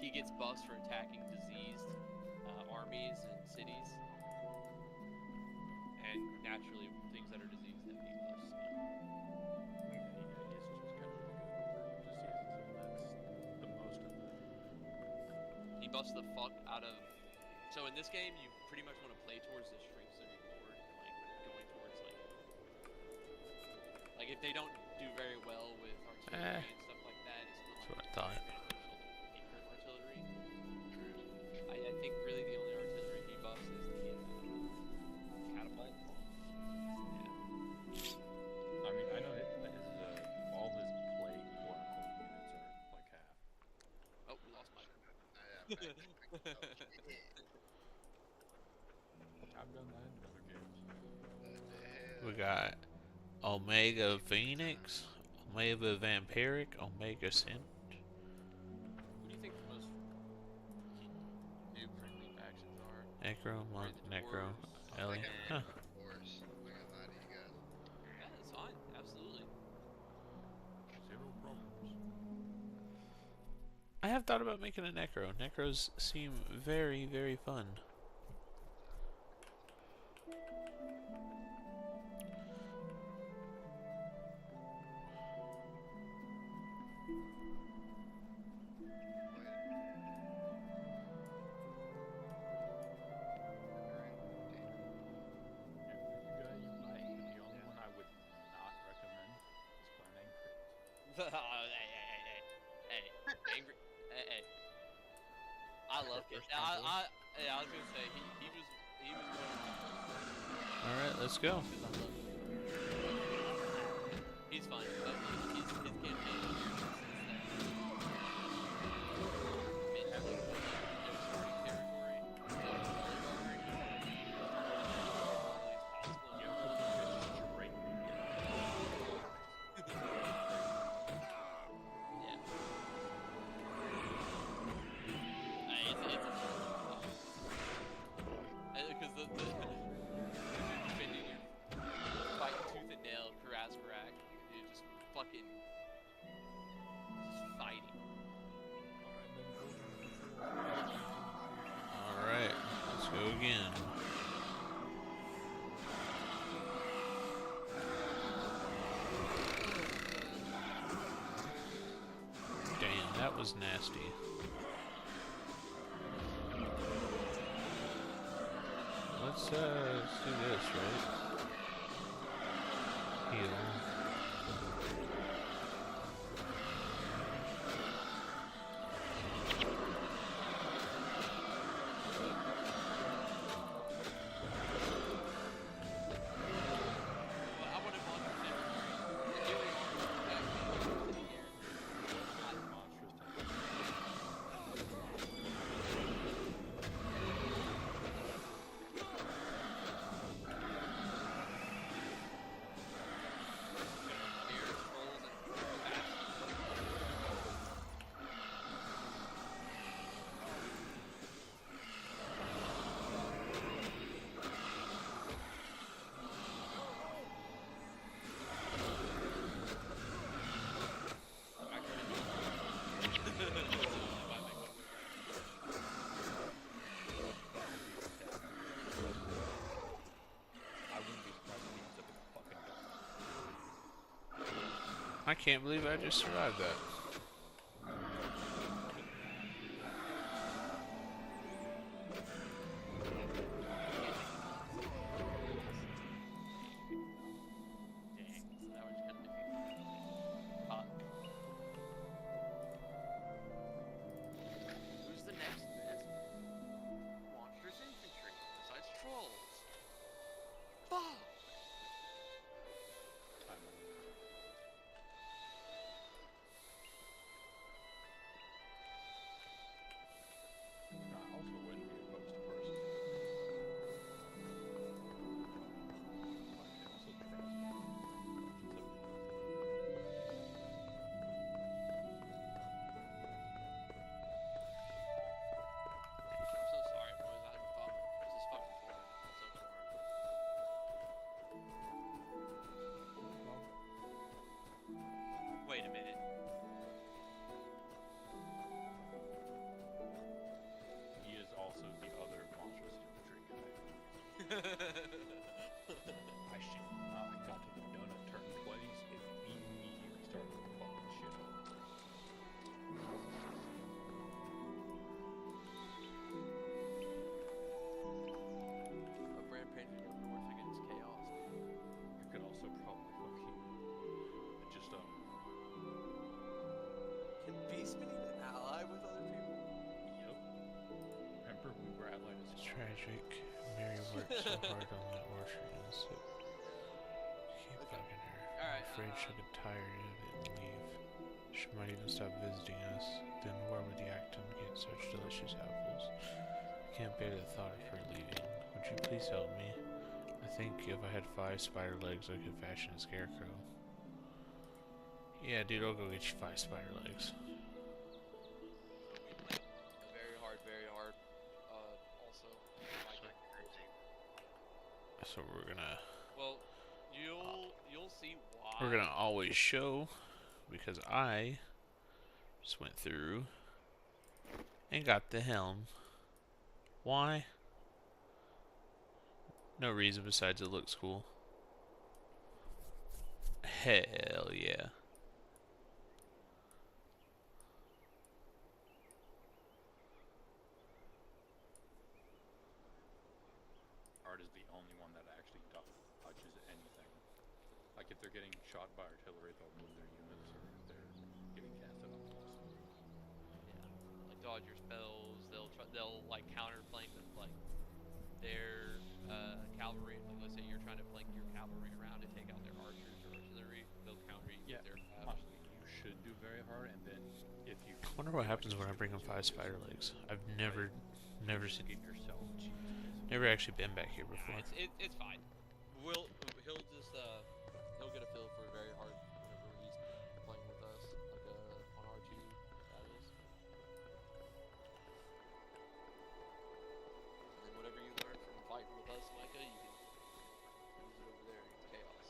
he gets buffs for attacking diseased armies and cities, and naturally things that are diseased have he buffs. So. Yeah, he's just kind of good for diseases, and that's the most of it. He buffs the fuck out of. So in this game, you pretty much want to play towards the strengths of your board, like going towards like if they don't do very well with artillery and stuff like that, it's not That's what I like thought. beneficial to hit your artillery. I think really the only artillery he buffs is the catapult. Yeah. I mean, I know all his plague quote unquote units are like half. Oh, we lost Mike. I've done that in other games. We got Omega Phoenix, Omega Vampiric, Omega Sin. What do you think the most noob-friendly factions are? Necro, Monk, Necro, Ellie. Huh. Of course. I'm not gonna lie to you guys. Yeah, that's fine. Absolutely. Zero problems. I have thought about making a Necro. Necros seem very, very fun. You might, but the only one I would not recommend is playing Angry. hey, angry, hey. I love it. I was gonna say he was one of my All right, let's go. because I love him. He's fun. But his campaign because the defending your fighting tooth and nail, Karazkarak, you're just fucking just fighting. All right, let's go again. Damn, that was nasty. Let's do this, right? Heal. I would have gone for every I wouldn't be surprised if he ends up in a fucking gun. I can't believe I just survived that. Dang, so that was kind of defeating. Fuck. I should not have got to the donut turn twice. It immediately started fucking shit up. A brand painter go north against chaos. I could also probably fucking just Can Beastman even ally with other people? yep. Remember we were allied as It's fuck. tragic. Mary worked so hard on that orchard and so keep Okay. bugging her. Alright, I'm afraid she'll get tired of it and leave. She might even stop visiting us. Then where would the Acton get such delicious apples? I can't bear the thought of her leaving. Would you please help me? I think if I had 5 spider legs, I could fashion a scarecrow. Yeah, dude, I'll go get you 5 spider legs. Very hard, very hard. Also, It's Micah. like crazy. So we're gonna you'll see why. we're gonna always show because I just went through and got the helm. Why? No reason besides it looks cool. Hell yeah. Art is the only one that actually touches anything. Like if they're getting shot by artillery, they'll move their units, or if they're getting casted on walls. Yeah, like dodge your spells. They'll like counterflank with like their cavalry. Like let's say you're trying to flank your cavalry around to take out their archers or artillery. They'll counter you Yeah, with their honestly, you should do very hard, and then if you I wonder what happens when I bring him 5 spider legs. I've never seen, give yourself never actually been back here before. It's fine. He'll just he'll get a feel for very hard whenever he's playing with us, like on R2 battles. And then whatever you learn from fighting with us, Micah, you can use it over there against chaos.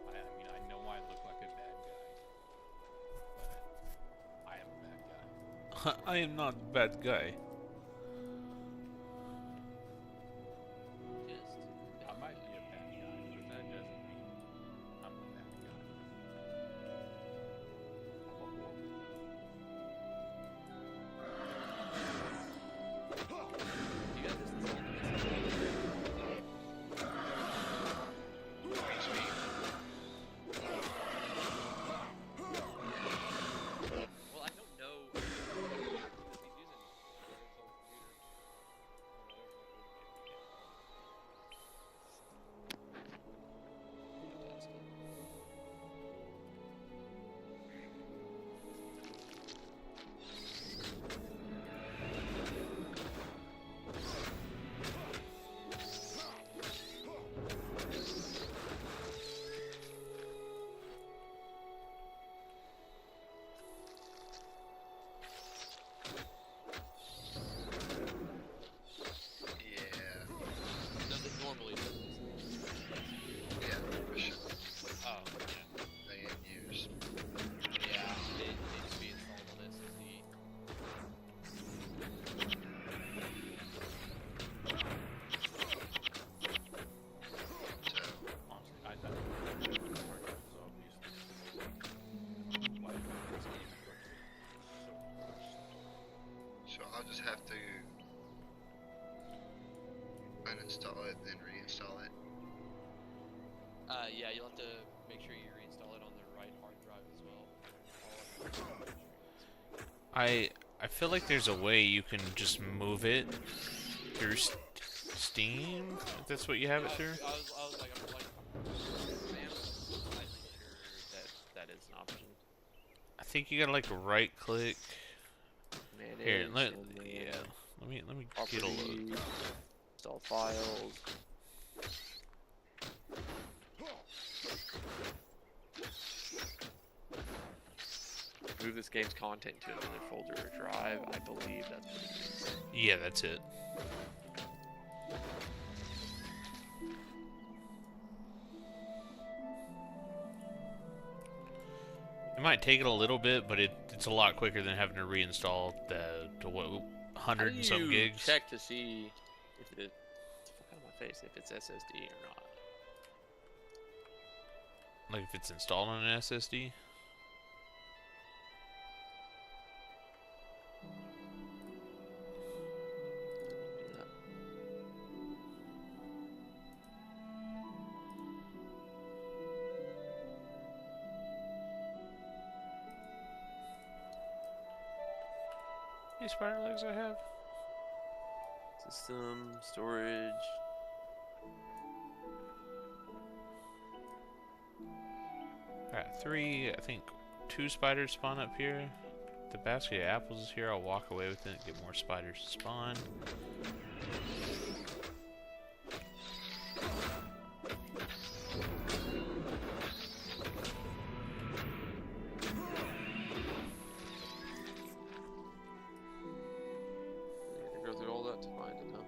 I mean, I know I look like a bad guy, but I am a bad guy. I am not a bad guy. Just I might be a bad guy, but that doesn't mean I'm a bad guy. I'm a horrible guy. you got this. Beats me. Well, I don't know if he's using his own computer. Yeah. Does it normally does this? Yeah, for sure. Oh, They in use. yeah. It needs to be installed on SSD. So, Honestly, I thought it was obviously why this game is so much. so I'll just have to uninstall it, then reinstall it. Yeah, you'll have to make sure you reinstall it on the right hard drive as well. I feel like there's a way you can just move it through Steam. If that's what you have it through. I was like, I'm sure that is an option. I think you gotta like right click. Manage, Here, and let then yeah. Let me get a look. properties, install files. Move this game's content to another folder or drive. I believe that's what it is. Yeah, that's it. It might take it a little bit, but it's a lot quicker than having to reinstall the How do 100 and some you gigs. check to see if it? Fuck out of my face. If it's SSD or not. Like if it's installed on an SSD. Yeah. How many spider legs I have? System storage. Alright, 3. I think 2 spiders spawn up here. The basket of apples is here. I'll walk away with it and get more spiders to spawn. You go through all that to find it, huh?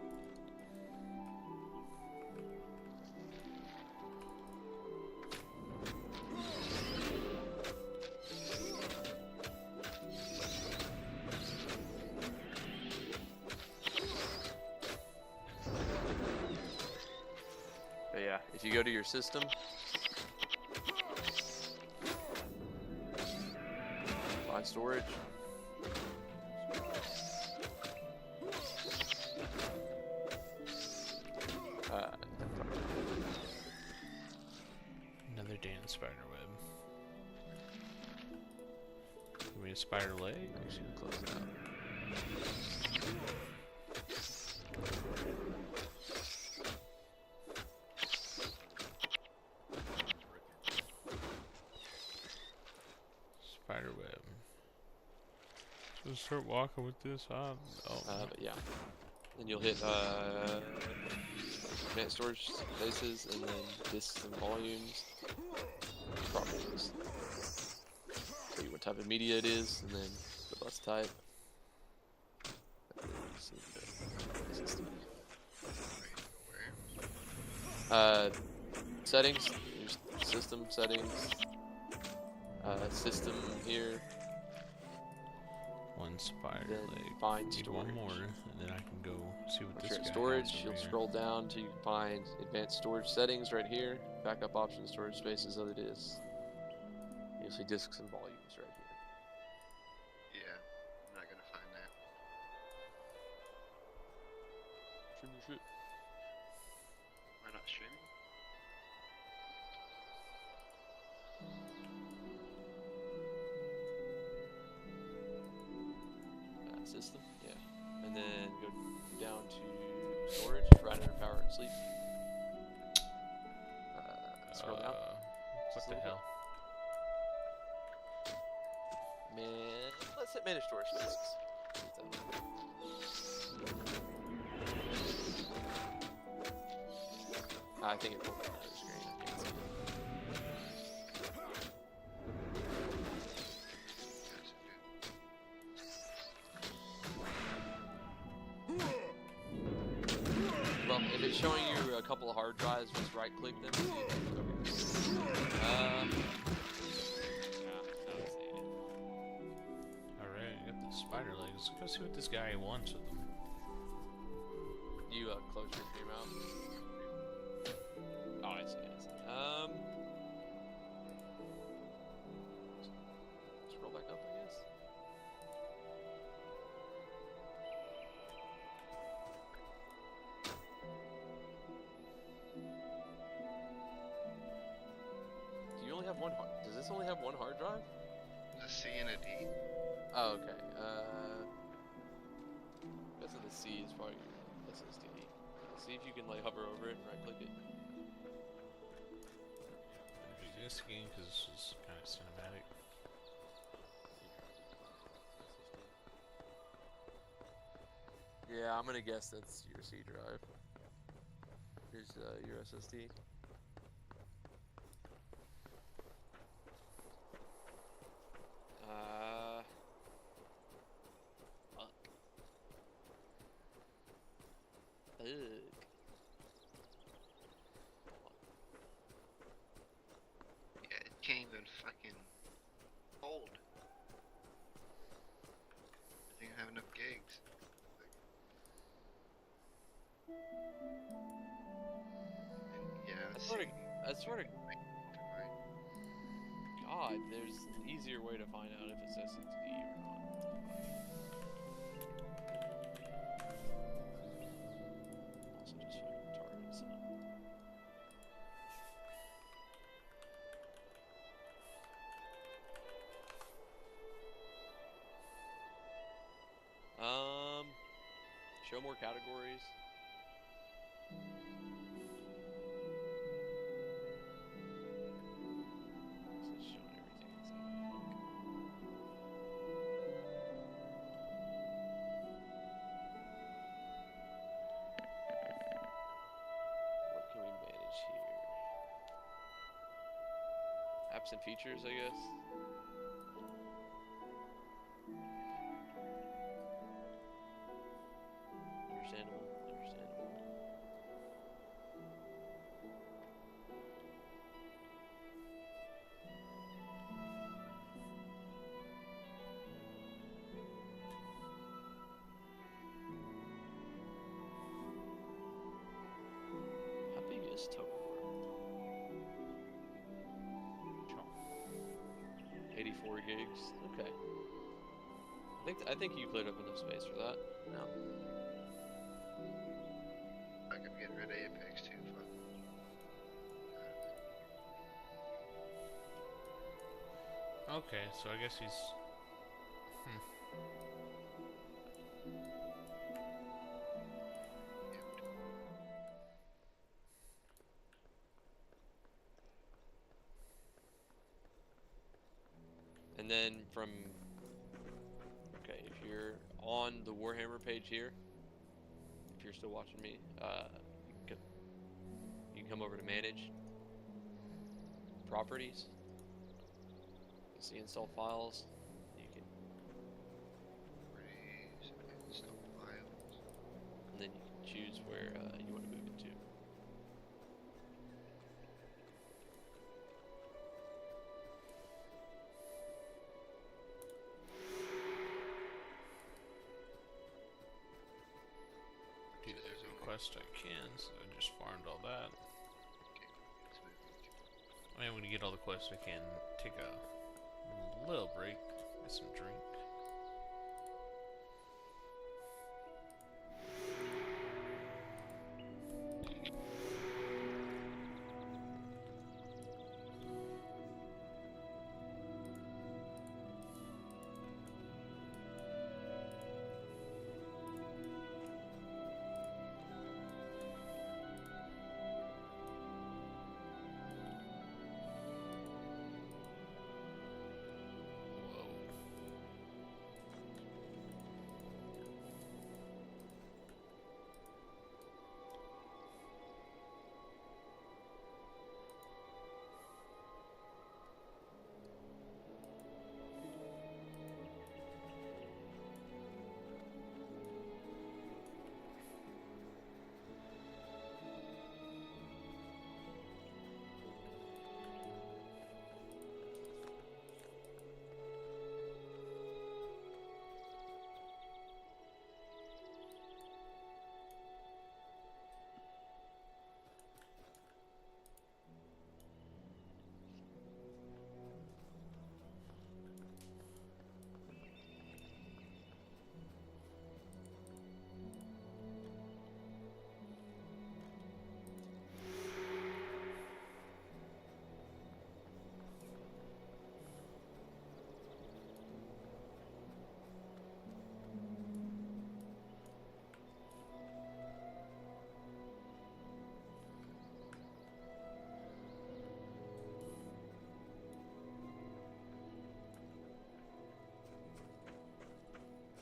But yeah, if you go to your system, find storage. Another damn spider web. Give me a spider leg. Actually, close it out. Spider web. So start walking with this. Oh. But yeah, then you'll hit advanced storage spaces, and then disks and volumes, properties. Tell you what type of media it is, and then the bus type. And then you see the SSD. Settings. There's system settings. System here. One spider Then leg. find Need storage. one more, and then I can go see what Once this you're guy at storage, has over you'll here. scroll down till you find advanced storage settings right here. Backup options, storage spaces, other disks. You'll see disks and volumes right here. Yeah, I'm not gonna find that. Trim your shit. Am I not streaming? System, yeah. And then go down to storage, right under power and sleep. Scroll down. What Just a the little hell? Man, let's hit manage storage spaces. I think it pulled up another screen. I can't see it. Well, if it's showing you a couple of hard drives, just right click them. See if it's okay. Yeah, now it's saying it. Alright, I got the spider legs. Let's go see what this guy wants with them. You close your stream out. Oh, I see. Scroll back up, I guess. Do you only have one hard? Does this only have one hard drive? There's a C and a D. Oh, okay. Guess the C is probably your SSD. See if you can like hover over it and right click it. This game, because this is kind of cinematic. Yeah, I'm gonna guess that's your C drive. Here's your SSD. Fuck. Ugh. Yeah, it can't even fucking hold. I think I have enough gigs. Like, I swear to God, there's an easier way to find out if it's SXD or not. Also just fucking target some. Show more categories. So it's showing everything that's in the book. What can we manage here? Apps and features, I guess. Understandable, understandable. How big is Tokor? 84 gigs. Okay. I think you cleared up enough space for that. No. I could get rid of Apex too. Fuck. Okay, so I guess he's. And then from, okay, if you're on the Warhammer page here, if you're still watching me, you can come over to manage properties. You see install files. You can, Raise install files. and then you can choose where you want to move it to. Do the request I can, so I just farmed all that. Okay, let's move it. I mean, when you get all the quests, I can take a little break, get some drink.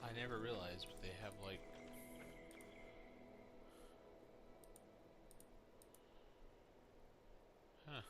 I never realized, but they have like. Huh.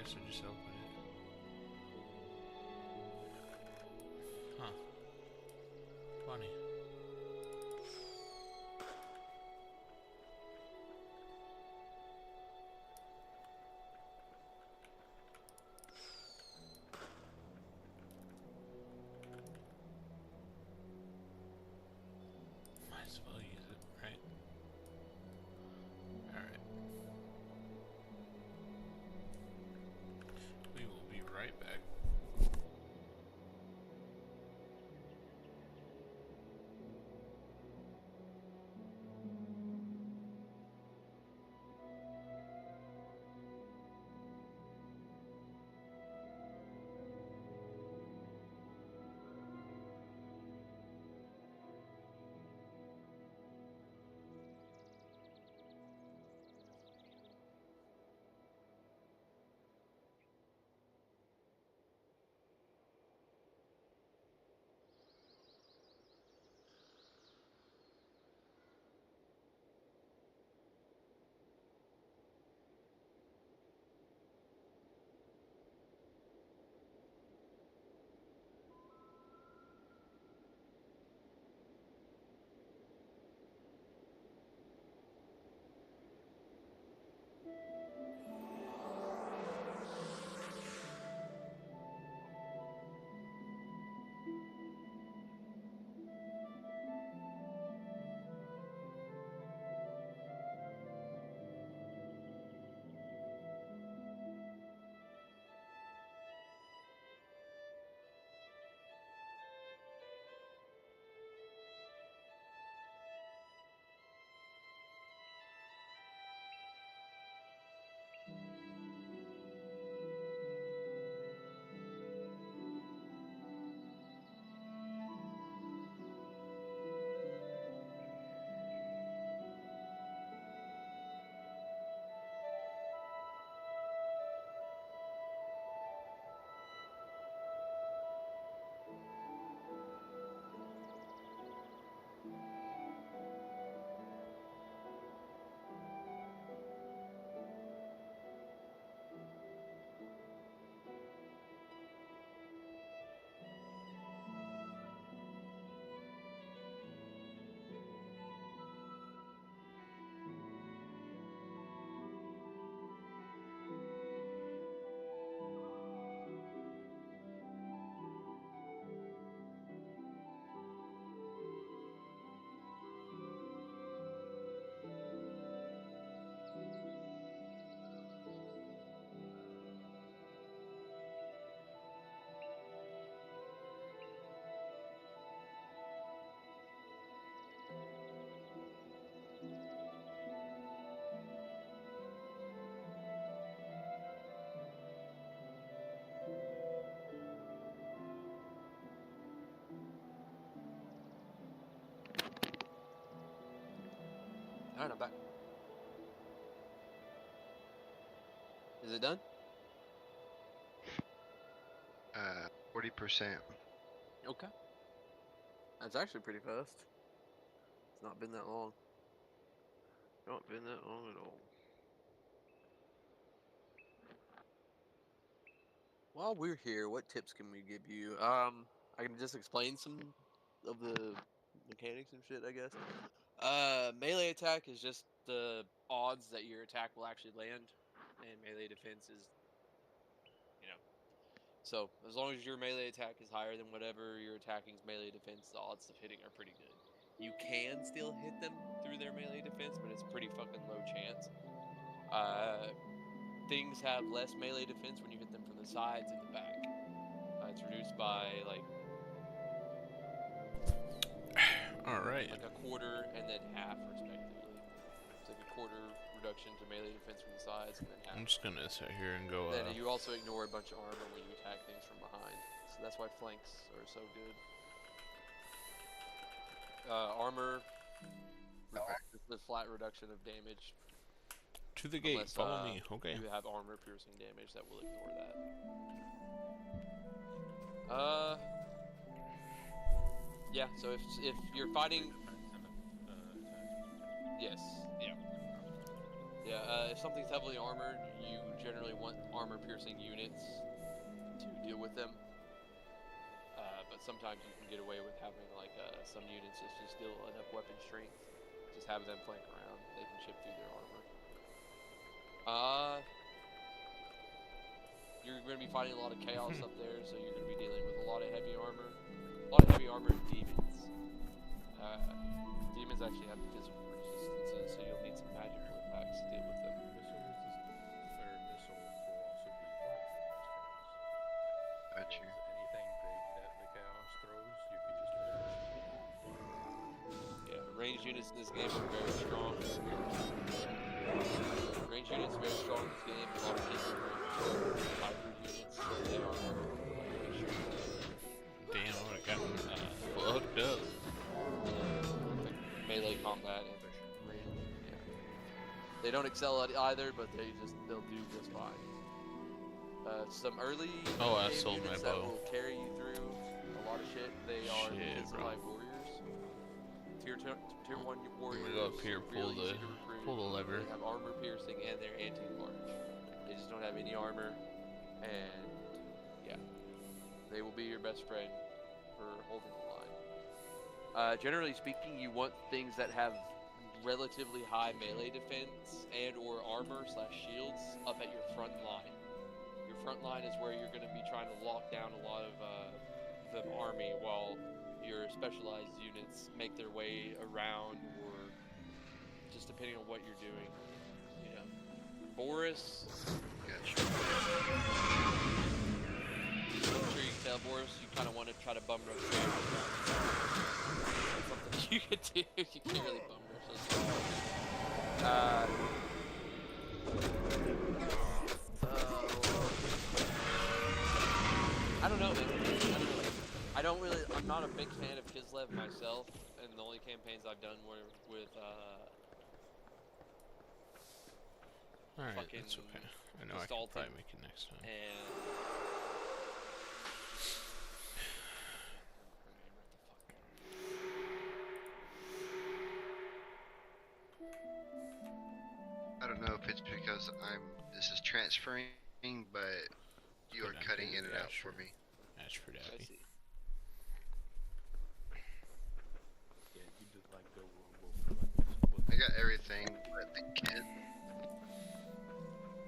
so just open it. Huh. 20. Might as well use it, right? Alright. We will be right back. Alright, I'm back. Is it done? 40%. Okay. That's actually pretty fast. It's not been that long. Not been that long at all. While we're here, what tips can we give you? I can just explain some of the mechanics and shit, I guess. Melee attack is just the odds that your attack will actually land, and melee defense is, you know, so as long as your melee attack is higher than whatever your attacking's melee defense, the odds of hitting are pretty good. You can still hit them through their melee defense, but it's pretty fucking low chance. Uh, Things have less melee defense when you hit them from the sides and the back. It's reduced by Alright. like a quarter and then half respectively. It's like a quarter reduction to melee defense from the sides and then half. I'm just gonna sit here and go, Then you also ignore a bunch of armor when you attack things from behind. So that's why flanks are so good. Armor, the flat reduction of damage. to the gate. Unless Follow me. Okay. you have armor piercing damage, that will ignore that. Yeah. So if you're fighting, yes, yeah, Yeah, if something's heavily armored, you generally want armor-piercing units to deal with them. But sometimes you can get away with having like some units that just deal enough weapon strength. Just have them flank around. They can chip through their armor. You're going to be fighting a lot of chaos up there, so you're going to be dealing with a lot of heavy armor. A lot of heavy armor and demons. Demons actually have physical resistances, so you'll need some magical attacks to deal with them. Missile will also be one of your best friends. Got you. Anything big that the chaos throws, you can just Yeah, ranged units in this game are very strong. Ranged units are very strong in this game. A lot of cases hybrid units. They are very strong. Damn, I would've gotten fucked up. Melee combat and range. Yeah. They don't excel at either, but they'll do just fine. Some early I game sold my units that bow. will carry you through a lot of shit. They are Shit, Kids bro. Alive warriors. Tier 1 warriors. I'm gonna go up here, really easy to recruit. pull the lever. They have armor piercing and they're anti-large. They just don't have any armor, and yeah, they will be your best friend for holding the line. Generally speaking, you want things that have relatively high melee defense and or armor / shields up at your front line. Your front line is where you're going to be trying to lock down a lot of the army while your specialized units make their way around, or just depending on what you're doing. You know, Boris. Gotcha. I'm sure you can tell, Boris. You kind of want to try to bum rush. That's something you could do. You can't really bum rush us. I don't know, man. I'm not a big fan of Kislev myself, and the only campaigns I've done were with Alright, fucking that's okay. I know I can Gestalten probably make it next time. and I don't know if it's because this is transferring, but you are Put it on cutting here, in and yeah, out sure. for me. That's pretty I happy. see. Yeah, you just like go real I got everything, but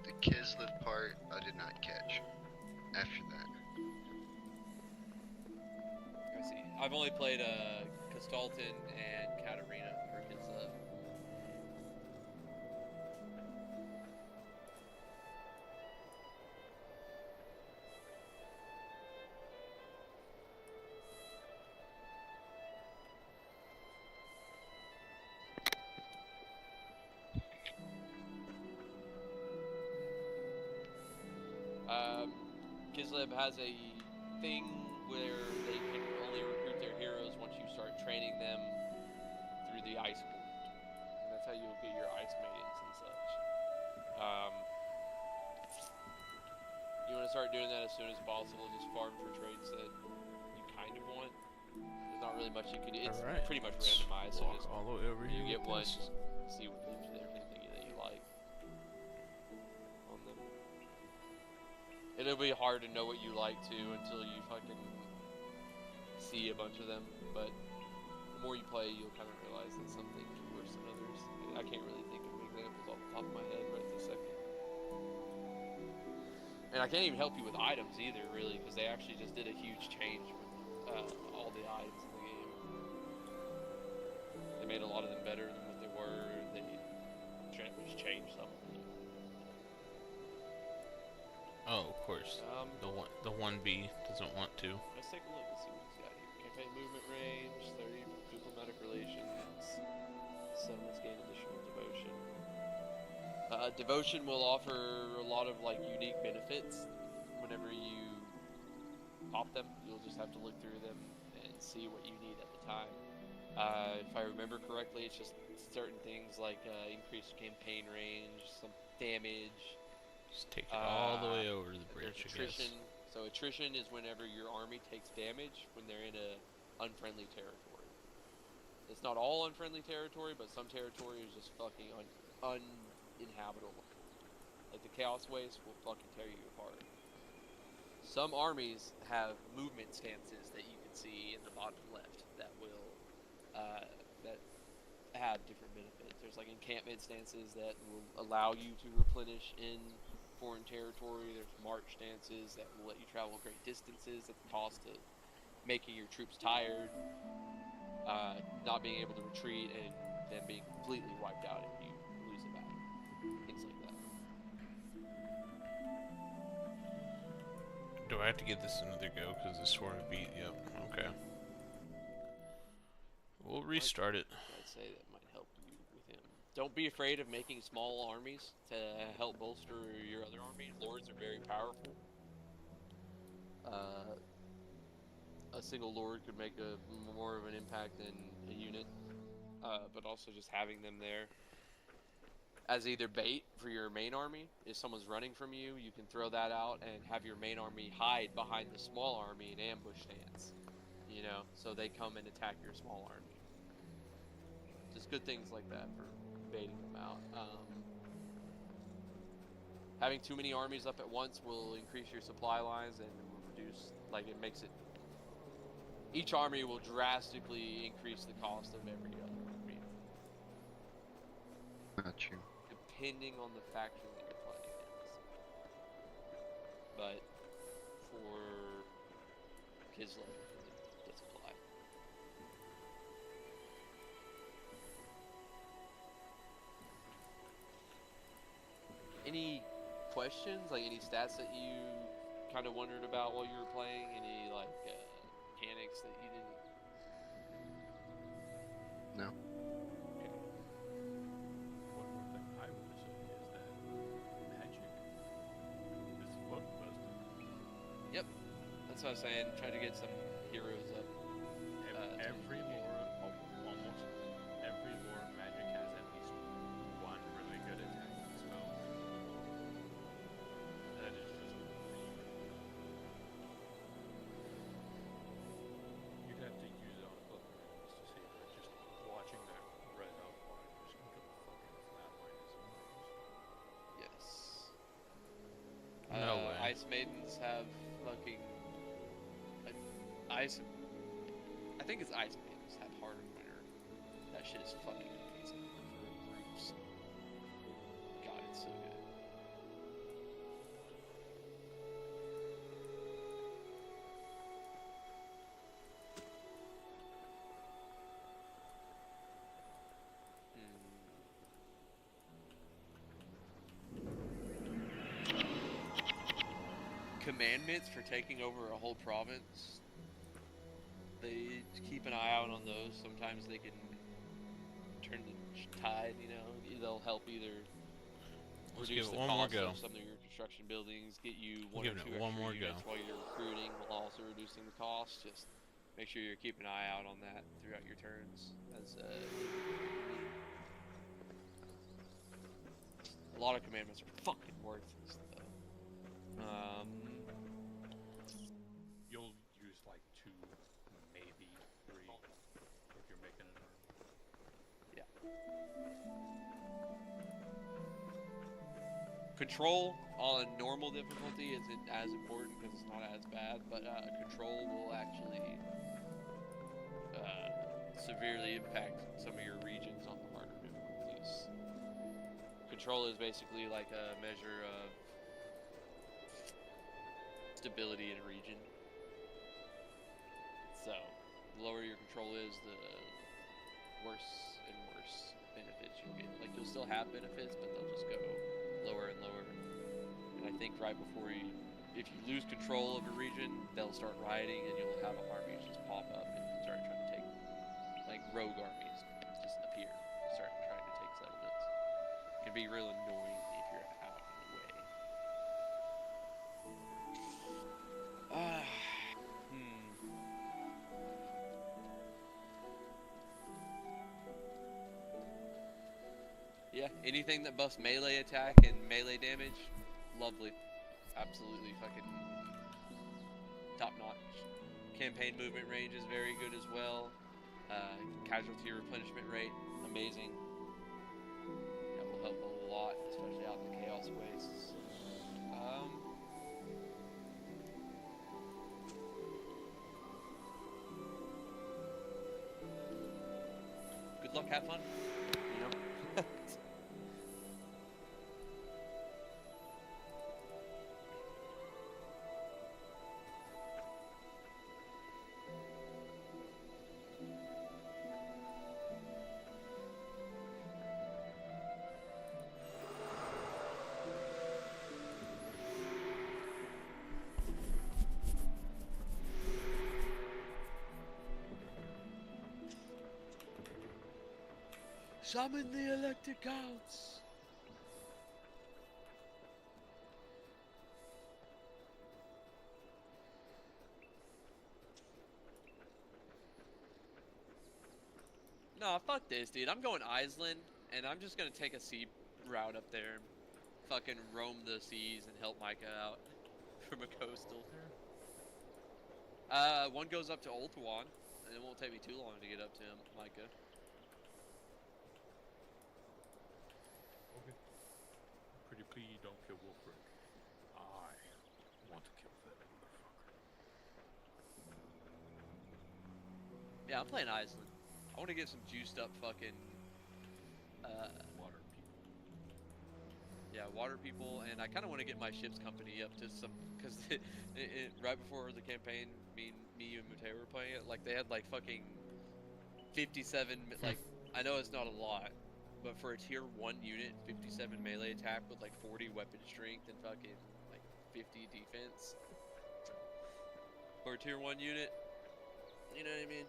the Kislev part I did not catch. After that, I see. I've only played Gestalten and Katarina for Kislev. Kislev has a thing where they can only recruit their heroes once you start training them through the ice pool. And that's how you'll get your ice maidens and such. You want to start doing that as soon as possible, just farm for traits that you kind of want. There's not really much you can do. It's Alright, pretty much let's randomized, so walk just all the way over you here. get with one, this. just see what gives you everything that you like on them. It'll be hard to know what you like to until you fucking see a bunch of them, but the more you play, you'll kind of realize that some things are worse than others. I can't really think of examples off the top of my head right this second. And I can't even help you with items either, really, because they actually just did a huge change with all the items in the game. They made a lot of them better than what they were. They just changed some of them. Oh, of course. The 1B doesn't want to. Let's take a look and see what he's got here. Campaign movement range, 30 diplomatic relations, settlements gain additional devotion. Devotion will offer a lot of like unique benefits whenever you pop them. You'll just have to look through them and see what you need at the time. If I remember correctly, it's just certain things like increased campaign range, some damage. Just take it all the way over the There's bridge, I attrition. guess. So attrition is whenever your army takes damage when they're in a unfriendly territory. It's not all unfriendly territory, but some territory is just fucking inhabitable. Like the Chaos Waste will fucking tear you apart. Some armies have movement stances that you can see in the bottom left that will that have different benefits. There's like encampment stances that will allow you to replenish in foreign territory. There's march stances that will let you travel great distances at the cost of making your troops tired, not being able to retreat, and then being completely wiped out if you lose a battle. Things like that. Do I have to give this another go because this sort of beat? Yep. Okay. We'll restart it. I'd say that might help you with him. Don't be afraid of making small armies to help bolster your other army. Lords are very powerful. A single lord could make more of an impact than a unit, but also just having them there as either bait for your main army. If someone's running from you, you can throw that out and have your main army hide behind the small army in ambush stance. You know, so they come and attack your small army. Just good things like that for baiting them out. Having too many armies up at once will increase your supply lines and will reduce, like it makes it, each army will drastically increase the cost of every other army. Not true. Depending on the faction that you're playing against. But for Kislev, it does apply. Any questions? Like any stats that you kind of wondered about while you were playing? Any like mechanics that you didn't? No. Okay. One more thing I would say is that magic is what most. Yep. That's what I was saying. Try to get some heroes up. Every lore, almost every lore of magic has at least one really good attacking spell. That is just really good. You'd have to use it on other enemies to see that. Just watching that red outline just go fucking flatline is amazing. Yes. No way. Ice Maidens have fucking ice. I think it's Ice Maidens have Heart of Winter. That shit is fucking amazing for groups. God, it's so good. Commandments for taking over a whole province. They keep an eye out on those. Sometimes they can turn the tide, you know. They'll help either Let's reduce give it the one more cost go. of some of your construction buildings, get you one We'll or give two it one extra more units go. while you're recruiting, while also reducing the cost. Just make sure you're keeping an eye out on that throughout your turns. As a lot of commandments are fucking worthless, though. You'll use like 2, maybe 3 if you're making an army. Yeah. Control on normal difficulty isn't as important because it's not as bad, but control will actually severely impact some of your regions on the harder difficulties. Control is basically like a measure of stability in a region. So, the lower your control is, the worse and worse benefits you'll get. Like, you'll still have benefits, but they'll just go lower and lower. And I think right before you, if you lose control of a region, they'll start rioting and you'll have armies just pop up and start trying to take, like rogue armies just appear, start trying to take settlements. It can be real annoying if you're out in the way. Yeah, anything that buffs melee attack and melee damage, lovely. Absolutely fucking top notch. Campaign movement range is very good as well. Casualty replenishment rate, amazing. That will help a lot, especially out in the chaos wastes. Good luck, have fun. You know. Summon the elected gods! Nah, fuck this, dude. I'm going Iceland, and I'm just gonna take a sea route up there and fucking roam the seas and help Micah out from a coastal. One goes up to Ultuan, and it won't take me too long to get up to him, Micah. Okay. Pretty please don't kill Wolfric. I want to kill that motherfucker. Yeah, I'm playing Iceland. I want to get some juiced up fucking, Water people. yeah, water people, and I kind of want to get my ship's company up to some, because right before the campaign, me and Mute were playing it, like, they had, like, fucking 57, like, I know it's not a lot, but for a tier 1 unit, 57 melee attack with, like, 40 weapon strength and fucking, like, 50 defense. For a tier 1 unit, you know what I mean?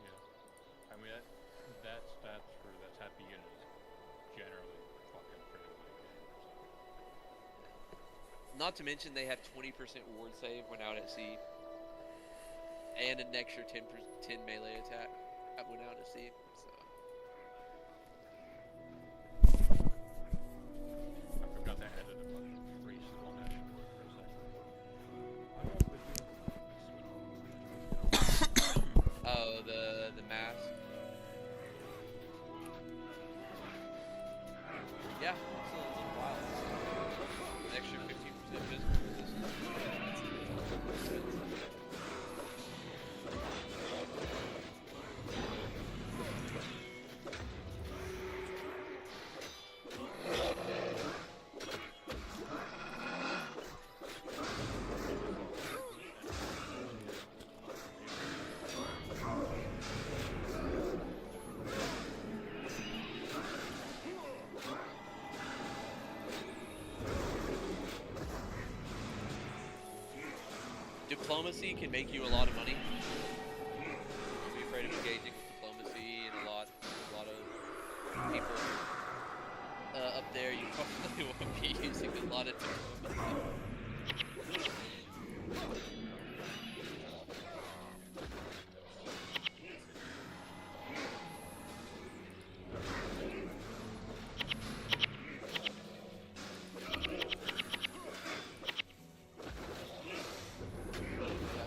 Yeah. I mean, that's true. That's happy units. Generally, fucking pretty good games. Not to mention they have 20% ward save when out at sea. And an extra 10 melee attack when out at sea. So. I forgot they added a bunch of races on that shit for a second. Oh, the mask. Yeah, it's a little wild. An extra 15% physical resistance. Diplomacy can make you a lot of money. Don't be afraid of engaging with diplomacy, and a lot of people up there you probably won't be using a lot of diplomacy.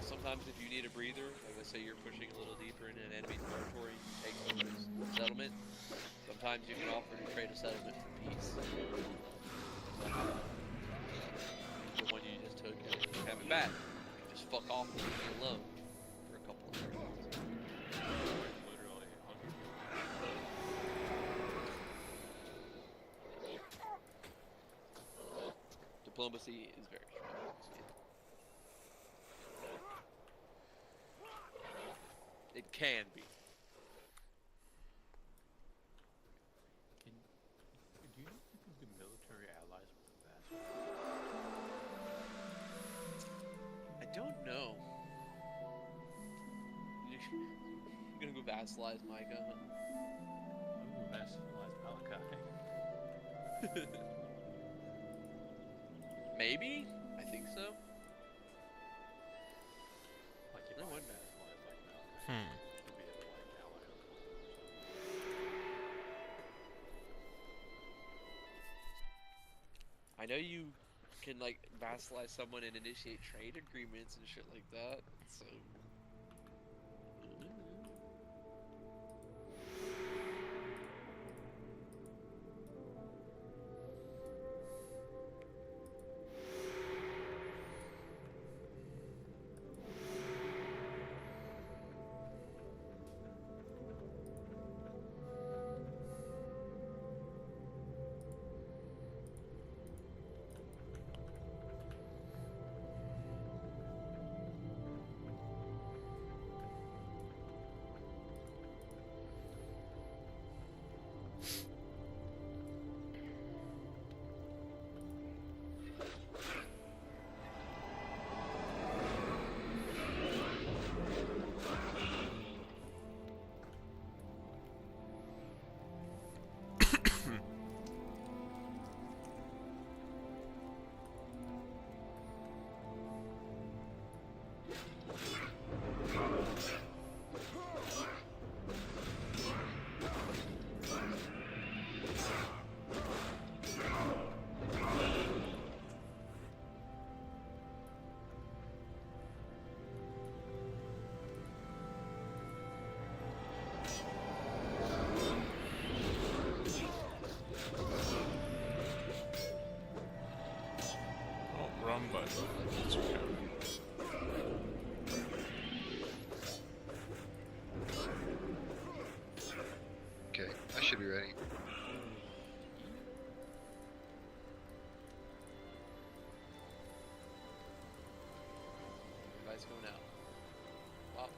Sometimes if you need a breather, like let's say you're pushing a little deeper into an enemy territory, you take someone's settlement. Sometimes you can offer to trade a settlement for peace. The one you just took, you have it back. You just fuck off and leave me alone for a couple of seconds. Literally 100. Diplomacy is very strong. It can be. Do you know if you can be military allies with the vassal? I don't know. You're gonna go vassalize Micah. Ooh, vassalize Malachi. Maybe? I think so. Like if No I wonder. vassalize like Malachi, to be able to like ally up. I know you can like vassalize someone and initiate trade agreements and shit like that. So. Let's go now. Wow.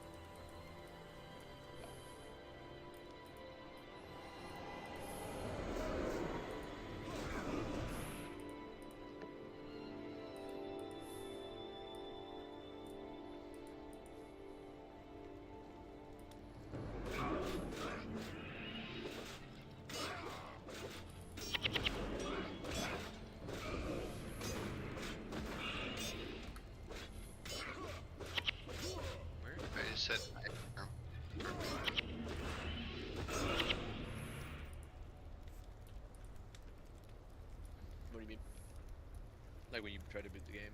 Where? I just said. What do you mean? Like when you try to boot the game?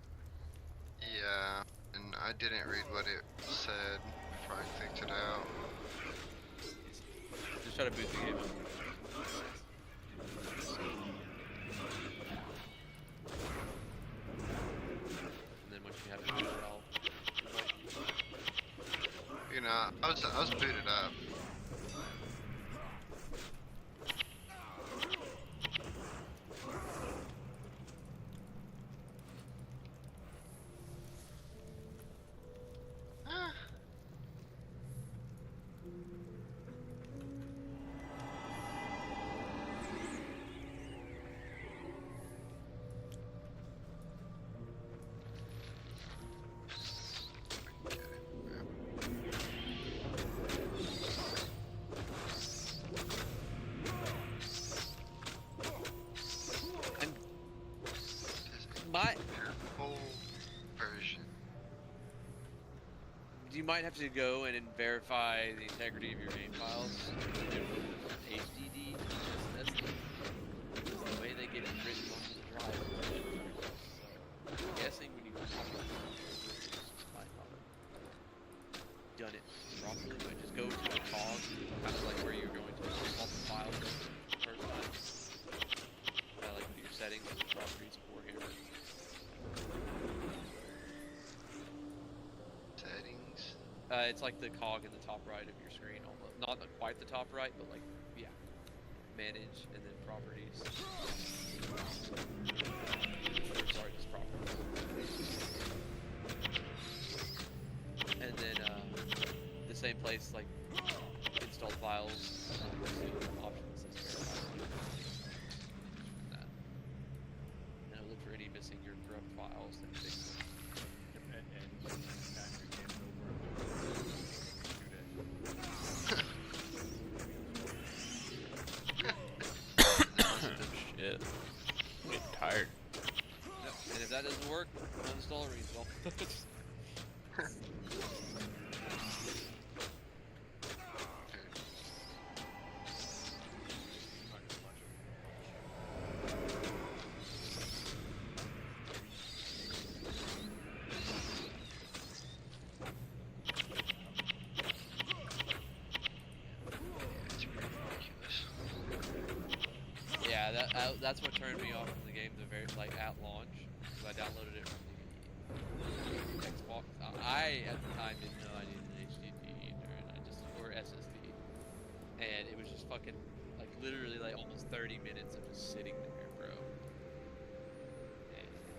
Yeah, and I didn't read what it said before I clicked it out. Just try to boot the game. And then once you have it booted, I'll. You know, I was booted up. Ah. My, Your full version. you might have to go in and verify the integrity of your game files. HDD. That's the way they get it written onto the drive. So, I'm guessing when you might not have done it properly, but just go to the cog, kind of like where you're going to swap the files the first time. Kind of like with your settings and properties of Warhammer. Settings. It's like the cog in the top right of your screen, almost. Not quite the top right, but like, yeah. Manage, and then properties. Sorry, just properties. And then, the same place, like, installed files, options, is verify. That. And it'll look for any missing or corrupt files and fix them. Shit. I'm getting tired. Yep. And if that doesn't work, uninstall or reinstall. It's pretty ridiculous. Yeah, that's what turned me off from the game like at launch, because I downloaded it from the Xbox. I at the time didn't know I needed an HDD or SSD, and it was just fucking like literally like almost 30 minutes of just sitting there, bro. And it was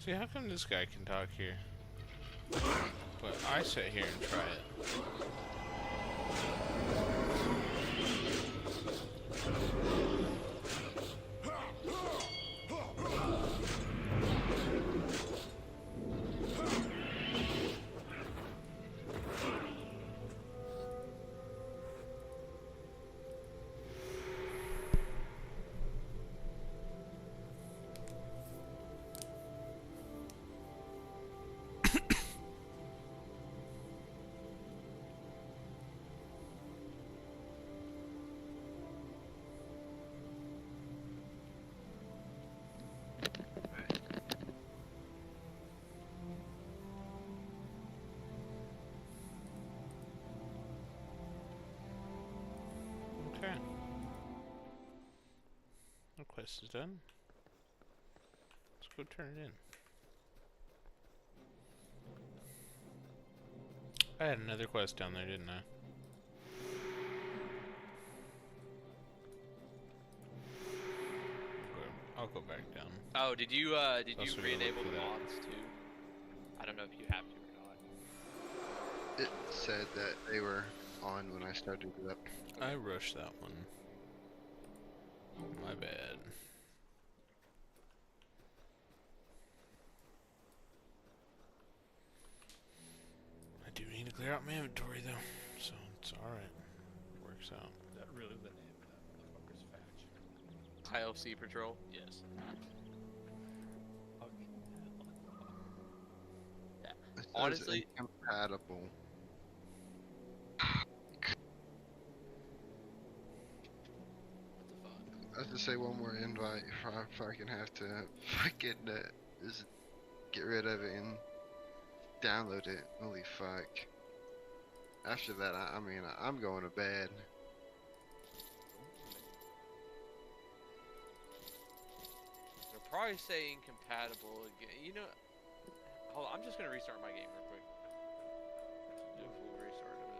See, how come this guy can talk here? But I sit here and try it. Okay. The quest is done. Let's go turn it in. I had another quest down there, didn't I? I'll go back down. Oh, did you Also gonna re-enable look the for that. mods too? I don't know if you have to or not. It said that they were on when I started it up. I rushed that one. My bad. I do need to clear out my inventory though, so it's alright. Works out. Is that really the name of that motherfucker's fetch? ILC patrol. Yes. It says Honestly- incompatible. What the fuck? I have to say one more invite if I fucking have to fucking just get rid of it and download it. Holy fuck. After that, I mean, I'm going to bed. They'll probably say incompatible again. You know, hold on. I'm just gonna restart my game real quick. Do a full restart of it.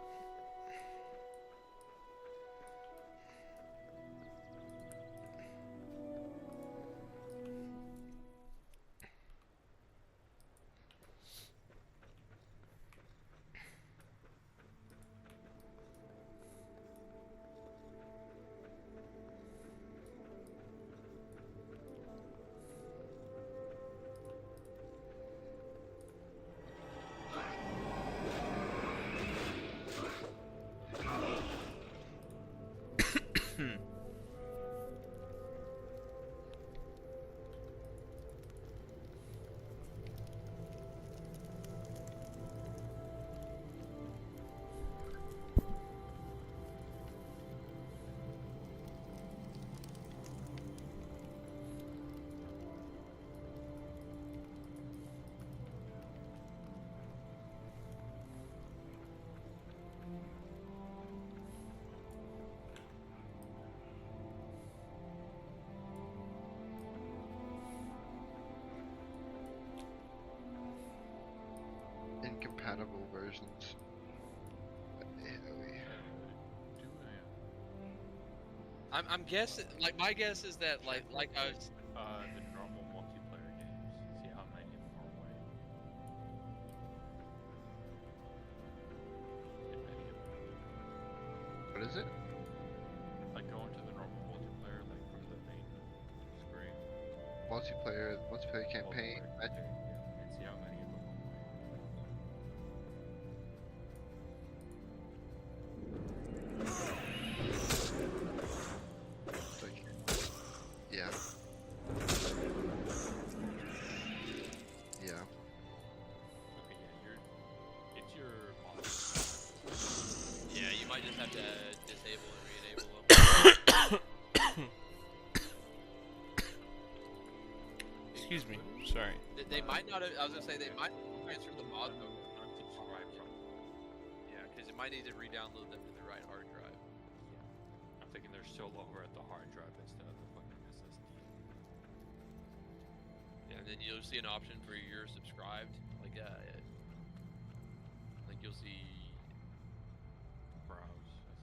Incompatible versions. I'm guessing. Like my guess is that like I was. The normal multiplayer games. See how many more way. What is it? Like go into the normal multiplayer, like from the main screen. Multiplayer campaign. Multiplayer campaign, yeah, and see how many of them are It's like, yeah. Yeah. Okay, yeah, it's your mod. Yeah, you might just have to disable and re-enable them. Excuse me. Sorry. They might not have. I was gonna say they might transfer the mod over. Unsubscribe from. Yeah, because it might need to re-download them to the right hard drive. I'm thinking they're still over at the hard drive instead of the fucking SSD. Yeah, and then you'll see an option for you're subscribed. Like you'll see. Browse, I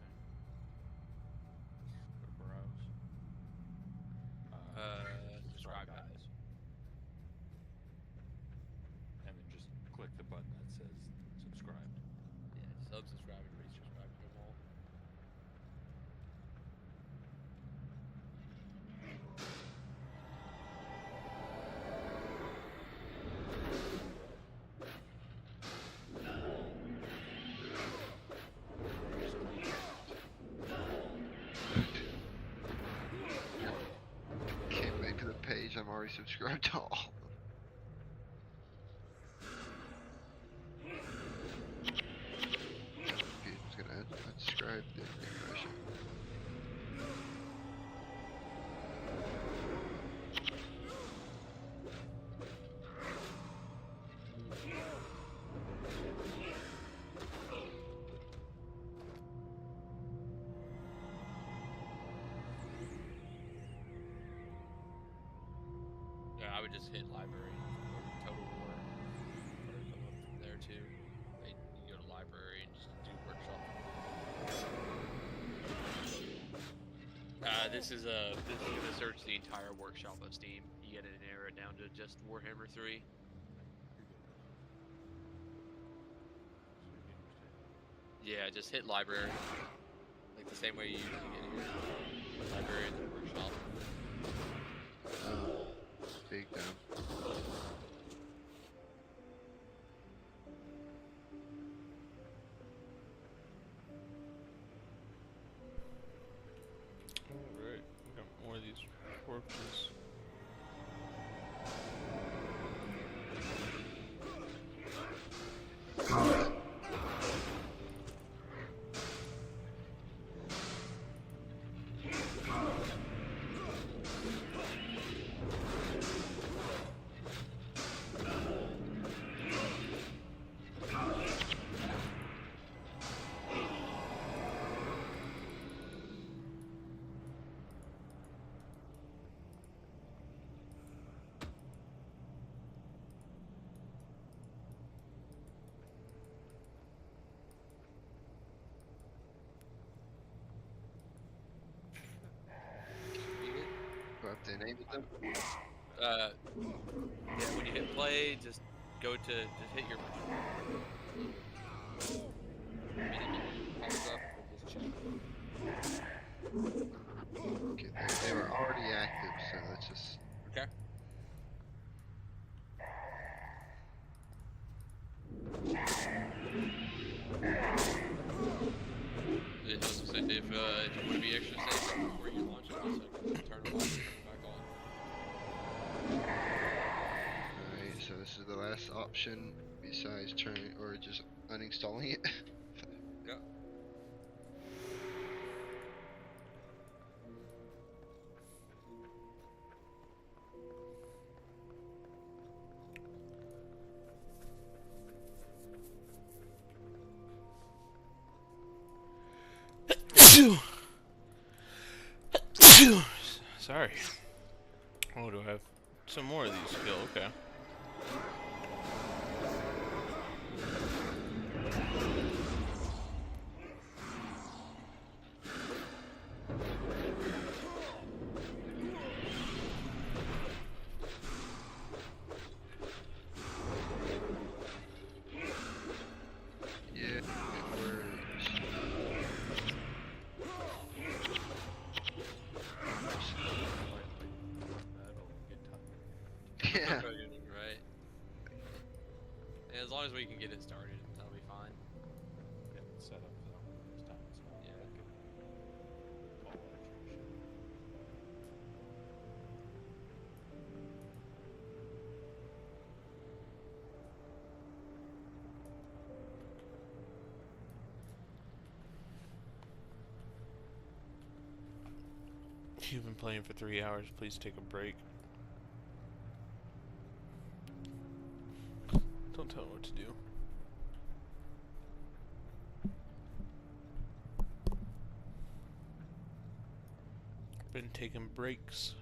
think. Or browse. Subscribe guys. already subscribed to all of them. It's gonna unsubscribe the refresh it. Yeah, I would just hit library or total war. Or come up from there too. Like, you go to library and just do workshop. This is gonna search the entire workshop of Steam. You get it and narrow it down to just Warhammer 3. Yeah, just hit library. Like the same way you usually get here. Library and then workshop. Big dumb. Alright, we got more of these workers. Do I have to enable them? Yeah, when you hit play, just go to hit your pops up and just check. Okay, they were already active, so let's just. Okay. It doesn't say if you want to be extra safe before you launch it, just turn them off and turn them back on. Alright, so this is the last option besides turning or just uninstalling it. Yeah. Sorry. Oh, do I have some more of these still? Okay. Yeah, it works. Yeah. Right. And as long as we can get it started, that'll be fine. Yeah, it's set up though. This time it's not Yeah. like all extra shit. You've been playing for 3 hours. Please take a break. Don't tell him what to do. Been taking breaks.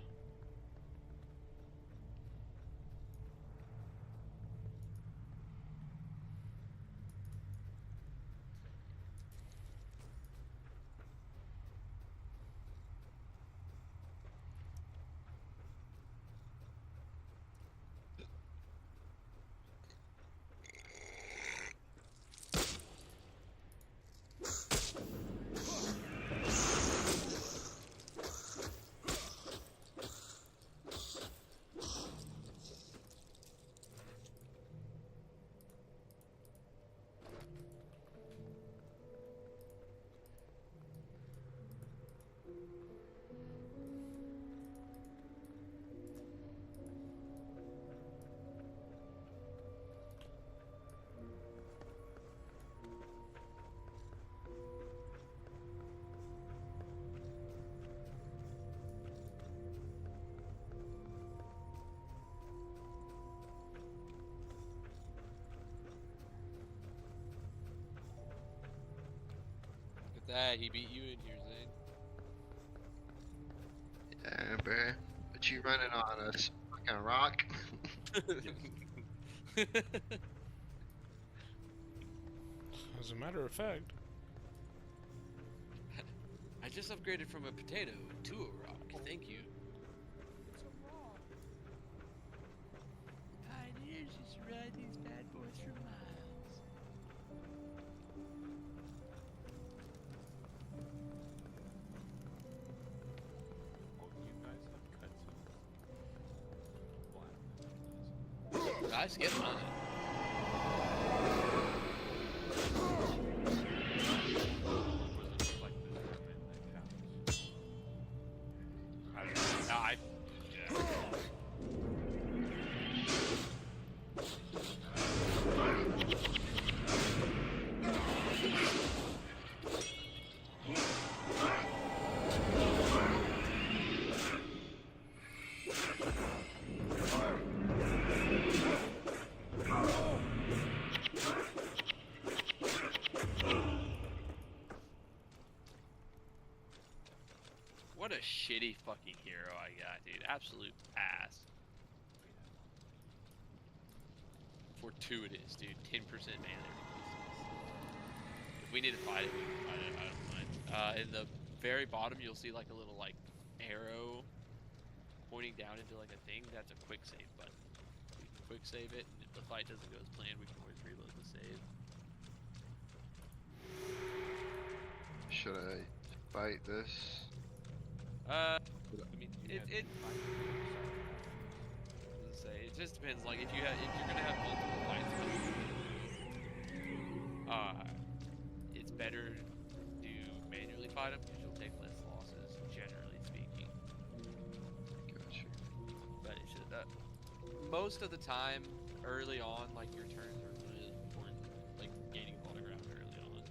that. He beat you in here, Zane. Yeah, bruh. But you running on a fucking rock? As a matter of fact, I just upgraded from a potato to a rock. Thank you. Pioneers used to ride these bad boys for miles. Oh, you guys have cutscenes. Wow. I skipped mine. Was it just like this moment that counts? I What a shitty fucking hero I got, dude. Absolute ass. Fortuitous, dude. 10% melee resistance. If we need to fight it, we can fight it. I don't mind. In the very bottom, you'll see like a little like arrow pointing down into like a thing. That's a quick save button. We can quick save it, and if the fight doesn't go as planned, we can always reload the save. Should I fight this? I mean, Yeah, it doesn't say. It just depends. Like if you're gonna have multiple fights, it's better to manually fight them because you'll take less losses, generally speaking. Gotcha. But it should. Most of the time, early on, like your turns are really important, like gaining a lot of ground early on.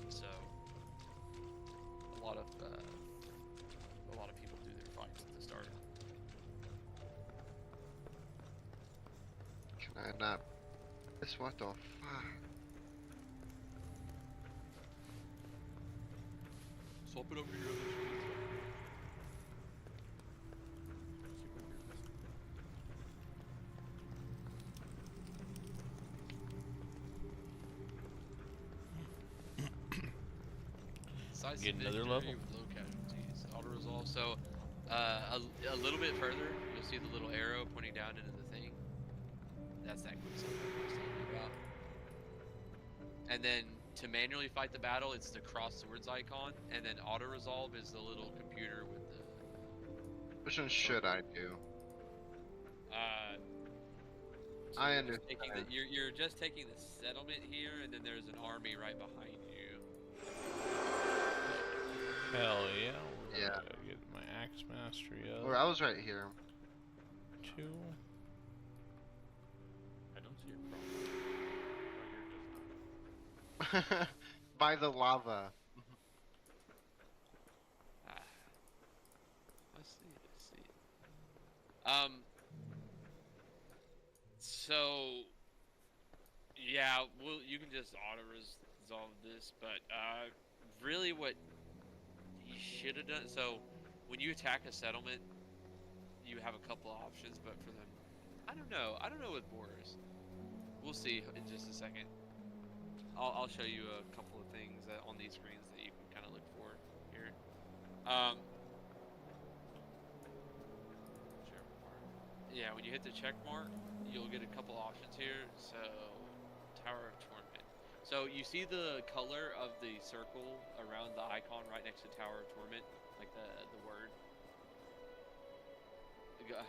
So a lot of people do their fights at the start. Can I not? This what the fuck? Swap it over to your other screen. Size Get of another victory level. with low casualties. Auto resolve. So a little bit further, you'll see the little arrow pointing down into the thing. That's that quick save I was telling you about. And then to manually fight the battle, it's the cross swords icon, and then auto resolve is the little computer with the. Which one should I do? So I you're just taking understand. you're just taking the settlement here, and then there's an army right behind you. hell yeah. We're Yeah. gonna get my axe mastery up. Or I was right here. 2. I don't see your problem. Oh, you're just By the lava. Ah, I see. So yeah, well, you can just auto resolve this, but really, what you should have done. So when you attack a settlement, you have a couple of options, but for them, I don't know with borders. We'll see in just a second. I'll show you a couple of things on these screens that you can kind of look for here. Yeah, when you hit the check mark, you'll get a couple options here. So, Tower of Torment. So you see the color of the circle around the icon right next to Tower of Torment, like the word.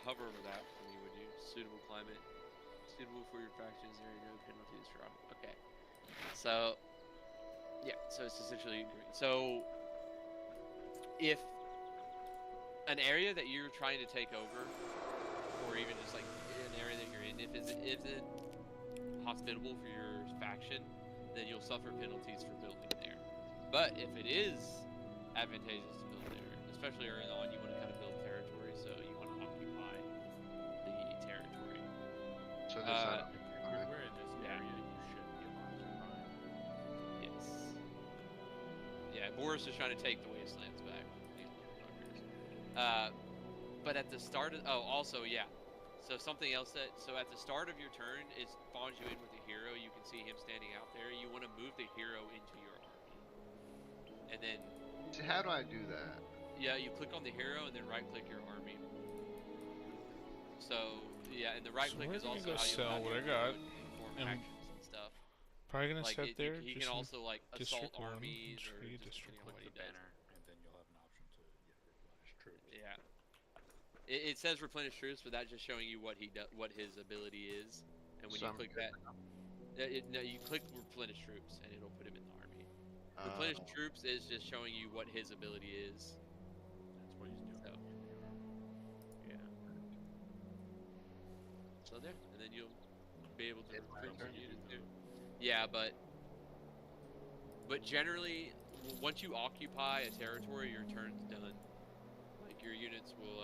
Hover over that for me, would you? Suitable climate, suitable for your factions. There are no penalties for. Okay. So, yeah. So it's essentially green. So, if an area that you're trying to take over, or even just like an area that you're in, if it isn't hospitable for your faction, then you'll suffer penalties for building there. But if it is advantageous to build there, especially early on, you want to kind of build territory, so you want to occupy the territory. So there's not. if we're in this area, you should be allowed to run. Yes. Yeah, Horus is trying to take the wastelands back. These motherfuckers. But at the start of also yeah. So something else so at the start of your turn, it spawns you in with a hero. You can see him standing out there. You want to move the hero into your army, and then See, how do I do that? yeah, you click on the hero and then right click your army. So yeah, and the right So click we're is gonna also go how you sell allow what your I hero got, to perform and actions and stuff. probably gonna Like sit there. he just can in also like assault District 1, armies or Tree, just District depending on what he Click the does. banner, and then you'll have an option to replenish troops. Yeah. It says replenish troops, but that's just showing you what what his ability is. And when So you I'm click good that, no, you click replenish troops, and it'll put him in the army. now. Replenish troops is just showing you what his ability is. That's what he's doing. So, yeah. So there, and then you'll be able to It's my recruit some turn. units too. Yeah, but generally, once you occupy a territory, your turn's done. Like your units will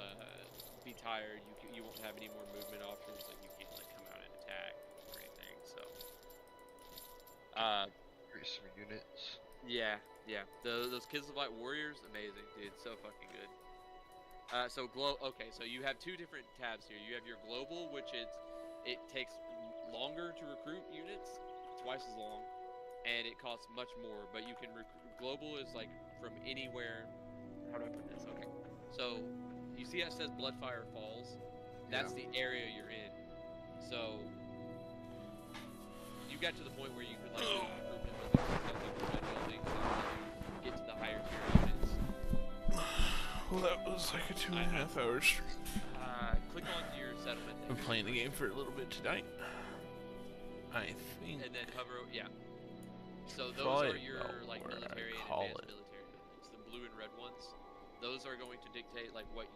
be tired. You won't have any more movement options. Like you can't like come out and attack or anything. So, Increase some units. yeah. Those Kids of Light warriors, amazing, dude. So fucking good. Okay, so you have two different tabs here. You have your global, which it takes longer to recruit units, twice as long, and it costs much more. But you can recruit. Global is like from anywhere. How do I put this? Okay, so you see how it says Bloodfire Falls? That's the area you're in. So you got to the point where you could like do improvement building to get to the higher tier units. Well, that was like a 2.5 hour stream. Click on your settlement. I've been playing the game for a little bit tonight. I think. And then hover. Yeah. So those Probably are your like about where military I'd and call advanced it. military buildings. The blue and red ones. Those are going to dictate like what